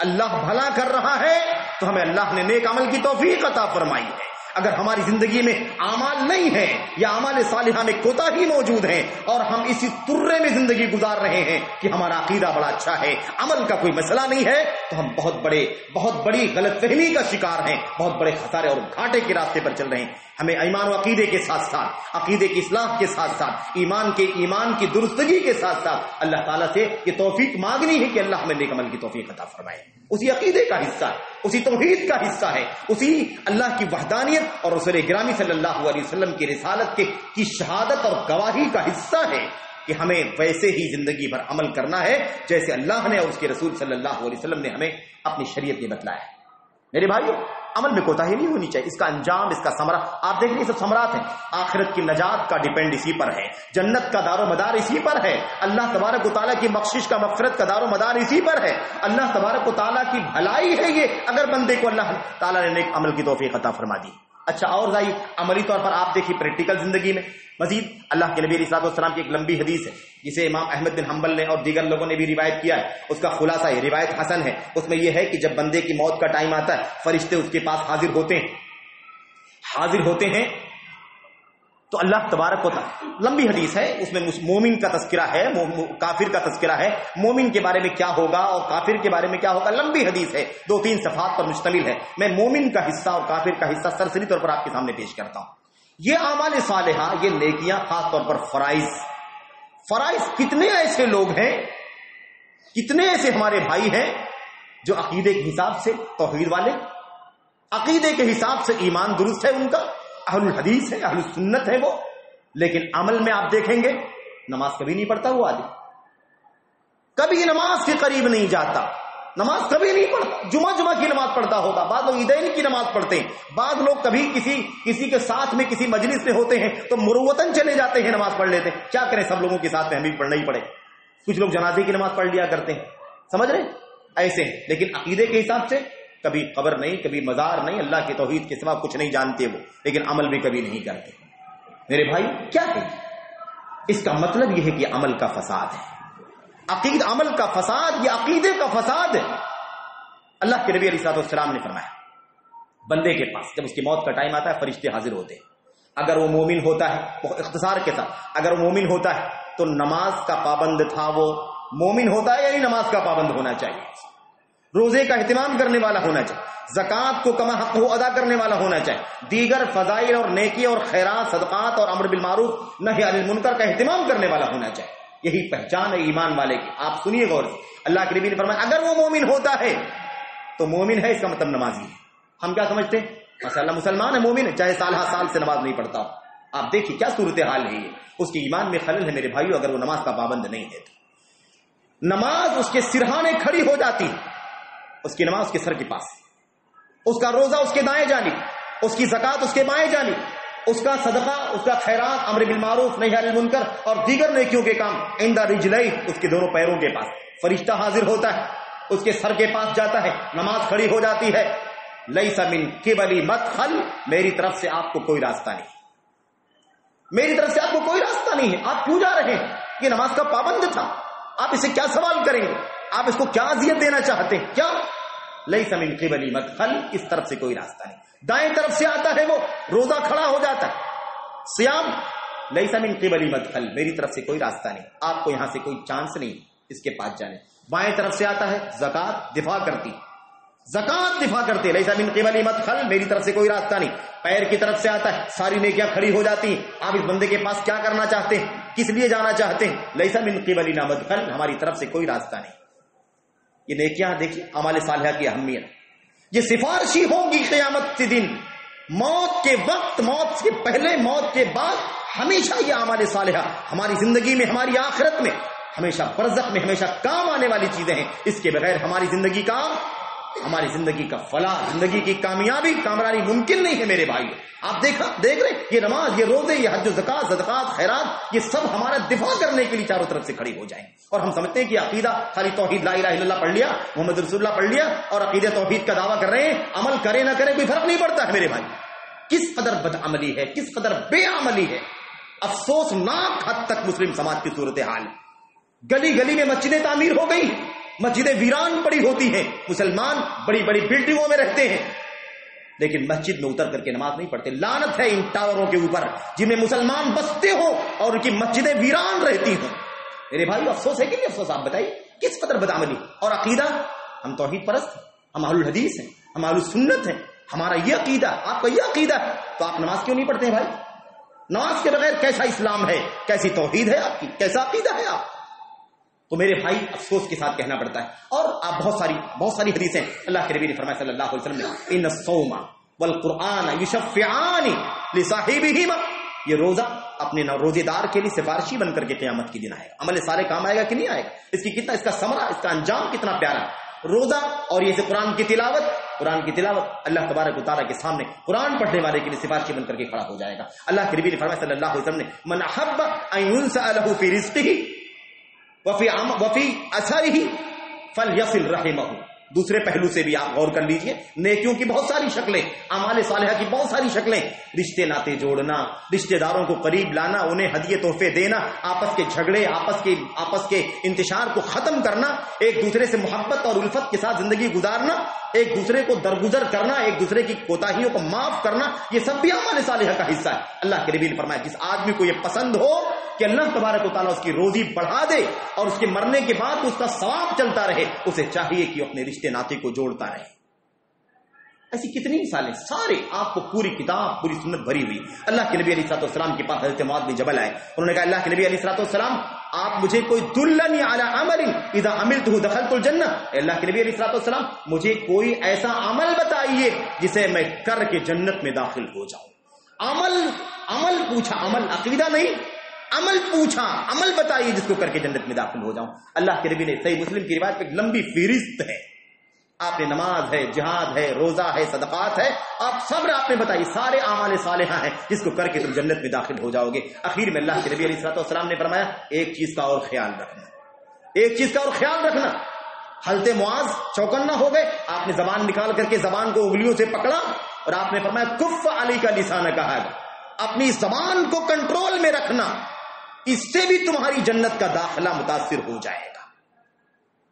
اللہ بھلا کر رہا ہے تو ہمیں اللہ نے نیک عمل کی توفیق عطا فرمائی ہے. اگر ہماری زندگی میں اعمال نہیں ہے یا اعمال صالحہ میں کوتاہی موجود ہے اور ہم اسی ترے میں زندگی گزار رہے ہیں کہ ہمارا عقیدہ بڑا اچھا ہے، عمل کا کوئی مسئلہ نہیں ہے، تو ہم بہت بڑی غلط فہمی کا شکار ہیں، بہت بڑے خسارے اور گھاٹے کے راستے پر چل رہے ہیں. ہمیں ایمان و عقیدے کے ساتھ ساتھ، عقیدے کی اصلاح کے ساتھ ساتھ، ایمان کی درستگی کے ساتھ ساتھ اللہ تعالیٰ سے یہ توفیق مانگنی ہے کہ اللہ ہمیں نیک عمل کی توفیق عطا فرمائے. اسی عقیدے کا حصہ ہے، اسی توحید کا حصہ ہے، اسی اللہ کی وحدانیت اور رسول گرامی صلی اللہ علیہ وسلم کی رسالت کی شہادت اور گواہی کا حصہ ہے کہ ہمیں ویسے ہی زندگی بھر عمل کرنا ہے جیسے اللہ نے اور اس کے رسول صلی اللہ علیہ وسلم نے ہمیں اپنی شریعت میں بتلایا ہے. میرے بھائیو عمل میں کوتاہی نہیں ہونی چاہیے. اس کا انجام، اس کا ثمرہ آپ دیکھ لیجیے، سب ثمرات ہیں. آخرت کی نجات کا ڈیپینڈ اسی پر ہے، جنت کا دار و مدار اسی پر ہے، اللہ تبارک و تعالیٰ کی بخشش کا، مغفرت کا دار و مدار اسی پر ہے، اللہ تبارک و تعالیٰ کی بھلائی ہے یہ اگر بندے کو اللہ تعالیٰ نے نیک عمل کی توفیق عطا فرما دی. اچھا اور ذائی عملی طور پر آپ دیکھیے پریکٹیکل زندگی میں مزید اللہ کے نبی علیہ الصلوۃ والسلام کی ایک لمبی حدیث ہے جسے امام احمد بن حنبل نے اور دیگر لوگوں نے بھی روایت کیا ہے. اس کا خلاصہ یہ روایت حسن ہے. اس میں یہ ہے کہ جب بندے کی موت کا ٹائم آتا ہے فرشتے اس کے پاس حاضر ہوتے ہیں تو اللہ تبارک و تعالی، لمبی حدیث ہے، اس میں مومن کا تذکرہ ہے، کافر کا تذکرہ ہے، مومن کے بارے میں کیا ہوگا اور کافر کے بارے میں کیا ہوگا. لمبی حدیث ہے، 2-3 صفحات پر مشتمل ہے. میں مومن کا حصہ اور کافر کا حصہ سرسری طور پر آپ کے سامنے پیش کرتا ہوں. یہ اعمال صالحہ، یہ نیکیاں، خاص طور پر فرائض، کتنے ایسے لوگ ہیں، کتنے ایسے ہمارے بھائی ہیں جو عقیدے کے حساب سے توحید والے، عقیدے کے حساب سے ایمان درست ہے ان کا، اہل الحدیث ہے، اہل السنت ہے وہ، لیکن عمل میں آپ دیکھیں گے نماز کبھی نہیں پڑھتا وہ آدمی، کبھی نماز کے قریب نہیں جاتا، نماز کبھی نہیں پڑھتا، جمعہ کی نماز پڑھتا ہوگا، بعض لوگ عیدین کی نماز پڑھتے ہیں، بعض لوگ کبھی کسی کے ساتھ میں کسی مجلس میں ہوتے ہیں تو مروتن چلے جاتے ہیں نماز پڑھ لیتے ہیں، کیا کریں سب لوگوں کے ساتھ میں ہمیں بھی پڑھنا ہی پڑے، کچھ لوگ جنازے کی نماز پڑھ لیا کرتے ہیں، سمجھ رہے ایسے ہیں، لیکن عقیدے کے حساب سے کبھی قبر نہیں، کبھی مزار نہیں، اللہ کے توحید کے سوا کچھ نہیں جانتے وہ، لیکن عمل بھی کبھی نہیں کرتے۔ میرے بھائی کیا ہے اس کا مطلب یہ ہے کہ عمل کا فساد ہے، عمل کا فساد، یہ عقیدے کا فساد ہے۔ اللہ کے نبی علیہ السلام نے فرمایا بندے کے پاس جب اس کی موت کا ٹائم آتا ہے فرشتے حاضر ہوتے ہیں، اگر وہ مومن ہوتا ہے، اختصار کے ساتھ اگر وہ مومن ہوتا ہے تو نماز کا پابند تھا، وہ مومن ہوتا ہے یعنی نماز کا پابند ہونا چاہیے، روزے کا اہتمام کرنے والا ہونا چاہیے، زکوٰۃ کو کما حق ہو ادا کرنے والا ہونا چاہیے، دیگر فضائل اور نیکی اور خیرات، صدقات اور امر بالمعروف نہی عن المنکر کا اہتمام کرنے والا ہونا چاہیے۔ یہی پہچان ہے ایمان والے کی۔ آپ سنیے غور سے، اللہ کے نبی نے فرمایا اگر وہ مومن ہوتا ہے تو مومن ہے اس کا مطلب نمازی ہے۔ ہم کیا سمجھتے ہیں؟ ماشاء اللہ مسلمان ہے، مومن ہے، چاہے سال سے نماز نہیں پڑھتا ہو۔ آپ دیکھیے کیا صورتحال ہے، اس کے ایمان میں خلل ہے میرے بھائیو، اگر وہ نماز کا پابند نہیں ہے تو نماز اس کے سرہانے کھڑی ہو جاتی ہے، اس کی نماز اس کے سر کے پاس، اس کا روزہ اس کے دائیں جانب، اس کی زکوٰۃ اس کے بائیں جانب، اس کا صدقہ، اس کا خیرات، امر بالمعروف نہی عن المنکر اور دیگر نیکیوں کے کام عند رجلیہ، اس کے دونوں پیروں کے پاس۔ فرشتہ حاضر ہوتا ہے، اس کے سر کے پاس جاتا ہے، نماز کھڑی ہو جاتی ہے، لیس من قبلی مدخل، میری طرف سے آپ کو کوئی راستہ نہیں، میری طرف سے آپ کو کوئی راستہ نہیں ہے، آپ کیوں جا رہے ہیں؟ یہ نماز کا پابند تھا، آپ اسے کیا سوال کریں گے؟ آپ اس کو کیا اذیت دینا چاہتے ہیں؟ کیا لیس من قبلی مدخل، اس طرف سے کوئی راستہ نہیں۔ دائیں طرف سے آتا ہے، وہ روزہ کھڑا ہو جاتا ہے، سیام، لیس من قبلی مدخل، میری طرف سے کوئی راستہ نہیں، آپ کو یہاں سے کوئی چانس نہیں اس کے پاس جانے۔ بائیں طرف سے آتا ہے، زکوٰۃ دفاع کرتی، زکوٰۃ دفاع کرتے، لیس من قبلی مدخل، میری طرف سے کوئی راستہ نہیں۔ پیر کی طرف سے آتا ہے، ساری نیکیاں کھڑی ہو جاتی ہیں، آپ اس بندے کے پاس کیا کرنا چاہتے ہیں، کس لیے جانا چاہتے ہیں؟ لیس من قبلنا مدخل، ہماری طرف سے کوئی راستہ نہیں۔ یہ نیکیاں دیکھیے، اعمال صالحہ کی اہمیت، یہ سفارشی ہوگی قیامت کے دن، موت کے وقت، موت سے پہلے، موت کے بعد، ہمیشہ یہ اعمال صالحہ ہماری زندگی میں، ہماری آخرت میں، ہمیشہ برزخ میں ہمیشہ کام آنے والی چیزیں ہیں۔ اس کے بغیر ہماری زندگی کا فلاح، زندگی کی کامیابی، کامرانی ممکن نہیں ہے میرے بھائی۔ آپ دیکھ رہے یہ نماز، یہ روزے، یہ حج و زکوٰۃ، صدقات، خیرات، یہ سب ہمارا دفاع کرنے کے لیے چاروں طرف سے کھڑی ہو جائیں، اور ہم سمجھتے ہیں کہ عقیدہ خالی توحید، لا الہ الا اللہ پڑھ لیا، محمد رسول اللہ پڑھ لیا اور عقیدہ توحید کا دعویٰ کر رہے ہیں، عمل کرے نہ کرے کوئی فرق نہیں پڑتا ہے میرے بھائی۔ کس قدر بدعملی ہے، کس قدر بے عملی ہے، افسوسناک حد تک مسلم سماج کی صورتحال۔ گلی گلی میں مسجدیں تعمیر ہو گئی، مسجدیں ویران پڑی ہوتی ہیں، مسلمان بڑی بڑی بلڈنگوں میں رہتے ہیں لیکن مسجد میں اتر کر کے نماز نہیں پڑھتے۔ لعنت ہے ان ٹاوروں کے اوپر جن میں مسلمان بستے ہوں اور ان کی مسجدیں ویران رہتی ہوں۔ میرے بھائی افسوس ہے کہ نہیں افسوس؟ آپ بتائیے کس قدر بدعملی۔ اور عقیدہ، ہم توحید پرست ہیں، ہم اہل الحدیث ہیں، ہم اہل السنت ہیں، ہمارا یہ عقیدہ، آپ کا یہ عقیدہ ہے، تو آپ نماز کیوں نہیں پڑھتے ہیں بھائی؟ نماز کے بغیر کیسا اسلام ہے، کیسی توحید ہے آپ کی، کیسا عقیدہ ہے آپ؟ تو میرے بھائی افسوس کے ساتھ کہنا پڑتا ہے۔ اور آپ بہت ساری حدیثیں اللہ کے نبی نے فرمایا صلی اللہ علیہ وسلم نے، ان الصوم والقرآن یشفعان لصاحبہما، یہ روزہ اپنے روزے دار کے لیے سفارشی بن کر کے قیامت کے دن آئے گا۔ عمل سارے کام آئے گا کہ نہیں آئے گا؟ اس کا ثمرہ، اس کا انجام کتنا پیارا ہے۔ روزہ اور یہ قرآن کی تلاوت اللہ تبارک و تعالیٰ کے سامنے قرآن پڑھنے والے کے لیے سفارشی بن کر کے کھڑا ہو جائے گا۔ اللہ کے نبی نے فرمایا صلی اللہ علیہ وسلم نے، من احب ان ينسأ له في رزقه وفی اثرہ فلیصل رحمہ۔ دوسرے پہلو سے بھی آپ غور کر لیجئے، نیکیوں کی بہت ساری شکلیں، اعمال صالحہ کی بہت ساری شکلیں، رشتے ناتے جوڑنا، رشتے داروں کو قریب لانا، انہیں ہدیے تحفے دینا، آپس کے جھگڑے، آپس کے انتشار کو ختم کرنا، ایک دوسرے سے محبت اور الفت کے ساتھ زندگی گزارنا، ایک دوسرے کو درگزر کرنا، ایک دوسرے کی کوتاہیوں کو معاف کرنا، یہ سب بھی اعمال صالحہ کا حصہ ہے۔ اللہ کے نبی نے فرمایا جس آدمی کو یہ پسند ہو کہ اللہ تبارک و تعالیٰ اس کی روزی بڑھا دے اور اس کے مرنے کے بعد اس کا ثواب چلتا رہے، اسے چاہیے کہ اپنے رشتے ناطے کو جوڑتا رہے۔ ایسی کتنی مثالیں، سارے آپ کو پوری کتاب، پوری سنت بھری ہوئی۔ اللہ کے نبی علیہ الصلوۃ والسلام کے پاس حضرت معاذ بن جبل آئے، انہوں نے کہا اللہ کے نبی علیہ الصلوۃ والسلام آپ مجھے کوئی دلنی علی عمل اذا عملته دخلت الجنہ، اللہ کے نبی علیہ الصلوۃ والسلام مجھے کوئی ایسا عمل بتائیے جسے میں کر کے جنت میں داخل ہو جاؤں۔ عمل پوچھا، عمل عقیدہ نہیں، عمل پوچھا، عمل بتائیے جس کو کر کے جنت میں داخل ہو جاؤں۔ اللہ کے نبی نے، صحیح مسلم کی روایت پہ ایک لمبی فہرست ہے، آپ نے نماز ہے، جہاد ہے، روزہ ہے، صدقات ہے، آپ صبر آپ نے بتائی، سارے اعمال صالحہ ہیں جس کو کر کے تم جنت میں داخل ہو جاؤ گے۔ اخیر میں اللہ کے نبی علیہ الصلوۃ والسلام نے فرمایا ایک چیز کا اور خیال رکھنا، ایک چیز کا اور خیال رکھنا۔ حضرت معاذ چوکنا ہو گئے، آپ نے زبان نکال کر کے زبان کو انگلیوں سے پکڑا اور آپ نے فرمایا کف علی کا لسان کہا، اپنی زبان کو کنٹرول میں رکھنا، اس سے بھی تمہاری جنت کا داخلہ متاثر ہو جائے گا،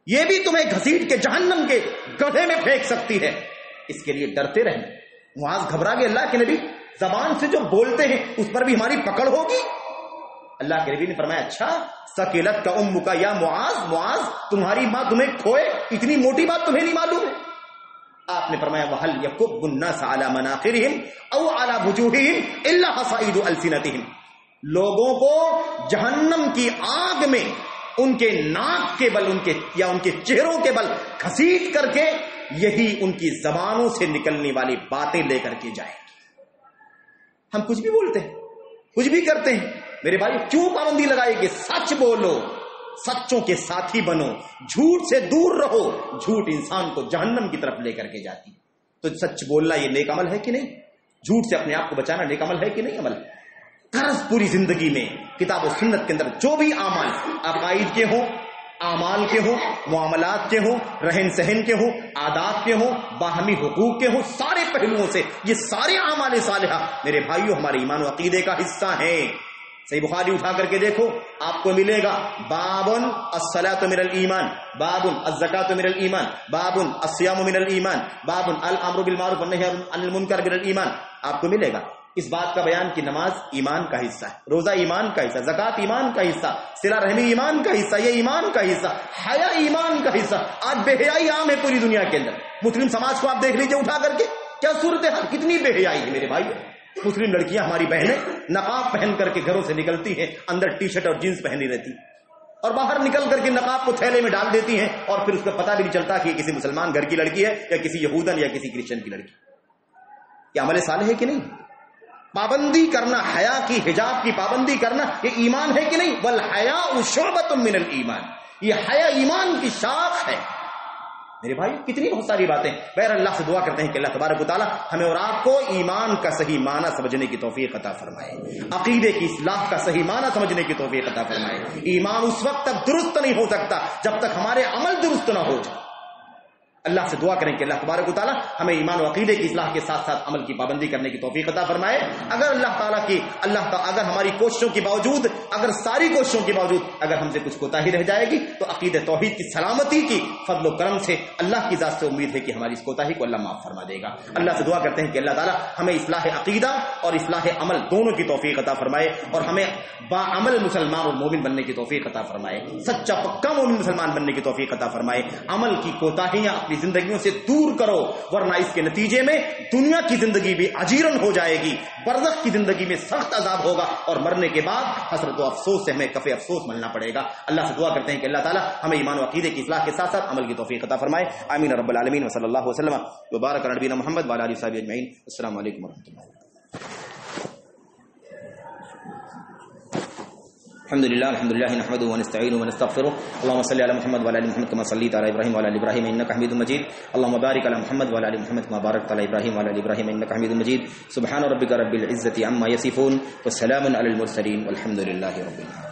یہ بھی تمہیں گھسیٹ کے جہنم کے گڑھے میں پھینک سکتی ہے، اس کے لیے ڈرتے رہنا۔ معاذ گھبرا گئے، اللہ کے نبی زبان سے جو بولتے ہیں اس پر بھی ہماری پکڑ ہوگی؟ اللہ کے نبی نے فرمایا اچھا، سکیلت کا ام کا یا معاذ، معاذ تمہاری ماں تمہیں کھوئے، اتنی موٹی بات تمہیں نہیں معلوم ہے؟ آپ نے فرمایا وَهَلْ يَكُبُّ النَّاسَ عَلَى مَنَاخِرِهِمْ أَوْ عَلَى وُجُوهِهِمْ إِلَّا حَصَائِدُ أَلْسِنَتِهِمْ، لوگوں کو جہنم کی آگ میں ان کے ناک کے بل، ان کے یا ان کے چہروں کے بل گھسیٹ کر کے یہی ان کی زبانوں سے نکلنے والی باتیں لے کر کے جائیں گی۔ ہم کچھ بھی بولتے ہیں، کچھ بھی کرتے ہیں، میرے بھائی کیوں پابندی لگائے کہ سچ بولو، سچوں کے ساتھی بنو، جھوٹ سے دور رہو، جھوٹ انسان کو جہنم کی طرف لے کر کے جاتی۔ تو سچ بولنا یہ نیک عمل ہے کہ نہیں؟ جھوٹ سے اپنے آپ کو بچانا نیک عمل ہے کہ نہیں؟ عمل ہے۔ غرض پوری زندگی میں کتاب و سنت کے اندر جو بھی اعمال عقائد کے ہوں، اعمال کے ہوں، معاملات کے ہوں، رہن سہن کے ہوں، عادات کے ہوں، باہمی حقوق کے ہوں، سارے پہلوؤں سے یہ سارے اعمال صالحہ میرے بھائیوں ہمارے ایمان و عقیدے کا حصہ ہیں۔ صحیح بخاری اٹھا کر کے دیکھو، آپ کو ملے گا بابن الصلاۃ من الایمان، بابن الزکاۃ من الایمان، بابن الصیام من الایمان، بابن الامر بالمعروف والنہی عن المنکر من الایمان، آپ کو ملے گا اس بات کا بیان کہ نماز ایمان کا حصہ ہے، روزہ ایمان کا حصہ، زکوٰۃ ایمان کا حصہ، صلہ رحمی ایمان کا حصہ، یہ ایمان کا حصہ، حیا ایمان کا حصہ۔ آج بے حیائی عام ہے پوری دنیا کے اندر، مسلم سماج کو آپ دیکھ لیجئے اٹھا کر کے، کیا صورتحال، کتنی بے حیائی ہے میرے بھائی۔ مسلم لڑکیاں ہماری بہنیں نقاب پہن کر کے گھروں سے نکلتی ہیں، اندر ٹی شرٹ اور جینس پہنی رہتی، اور باہر نکل کر کے نقاب کو تھیلے میں ڈال دیتی ہیں، اور پھر اس کا پتہ بھی نہیں چلتا کہ یہ کسی مسلمان گھر کی لڑکی ہے یا کسی یہودن یا کسی کرسچن کی لڑکی۔ یہ عمل صالح ہے کہ نہیں؟ پابندی کرنا، حیا کی، حجاب کی پابندی کرنا، یہ ایمان ہے کہ نہیں؟ والحیاء شعبۃ من الایمان، یہ حیا ایمان کی شاخ ہے میرے بھائی۔ کتنی بہت ساری باتیں، بہر اللہ سے دعا کرتے ہیں کہ اللہ تبارک و تعالی ہمیں اور آپ کو ایمان کا صحیح معنی سمجھنے کی توفیق عطا فرمائے، عقیدے کی اصلاح کا صحیح معنی سمجھنے کی توفیق عطا فرمائے۔ ایمان اس وقت تک درست نہیں ہو سکتا جب تک ہمارے عمل درست نہ ہو جائے۔ اللہ سے دعا کریں کہ اللہ تبارک و تعالی ہمیں ایمان و عقیدے کی اصلاح کے ساتھ ساتھ عمل کی پابندی کرنے کی توفیق عطا فرمائے۔ اگر اگر ہماری کوششوں کے باوجود، اگر ساری کوششوں کے باوجود اگر ہم سے کچھ کوتاہی رہ جائے گی تو عقیدہ توحید کی سلامتی کی فضل و کرم سے اللہ کی ذات سے امید ہے کہ ہماری اس کوتاہی کو اللہ معاف فرما دے گا۔ اللہ سے دعا کرتے ہیں کہ اللہ تعالی ہمیں اصلاح عقیدہ اور اصلاح عمل دونوں کی توفیق عطا فرمائے، اور ہمیں باعمل مسلمان اور مومن بننے کی توفیق عطا فرمائے، سچا پکا مومن مسلمان بننے کی توفیق عطا فرمائے۔ عمل کی کوتاہیاں اپنی زندگیوں سے دور کرو، ورنہ اس کے نتیجے میں دنیا کی زندگی بھی اجیرن ہو جائے گی، برزخ کی زندگی میں سخت عذاب ہوگا، اور مرنے کے بعد حسرت و افسوس سے ہمیں کفے افسوس ملنا پڑے گا۔ اللہ سے دعا کرتے ہیں کہ اللہ تعالی ہمیں ایمان و عقیدے کی اصلاح کے ساتھ ساتھ عمل کی توفیق عطا فرمائے۔ آمین رب العالمین، وصلی اللہ وسلم وبارک علی نبینا محمد وعلی آلہ وصحبہ اجمعین۔ السلام علیکم ورحمۃ اللہ۔ الحمد لله نحمده ونستعينه ونستغفره، اللهم صل على محمد وعلى ال محمد كما صليت على ابراهيم وعلى ال ابراهيم انك حميد مجيد، اللهم بارك على محمد وعلى ال محمد كما باركت على ابراهيم وعلى ال ابراهيم انك حميد مجيد، سبحان ربك رب العزة عما يصفون، والسلام على المرسلين، والحمد لله رب العالمين۔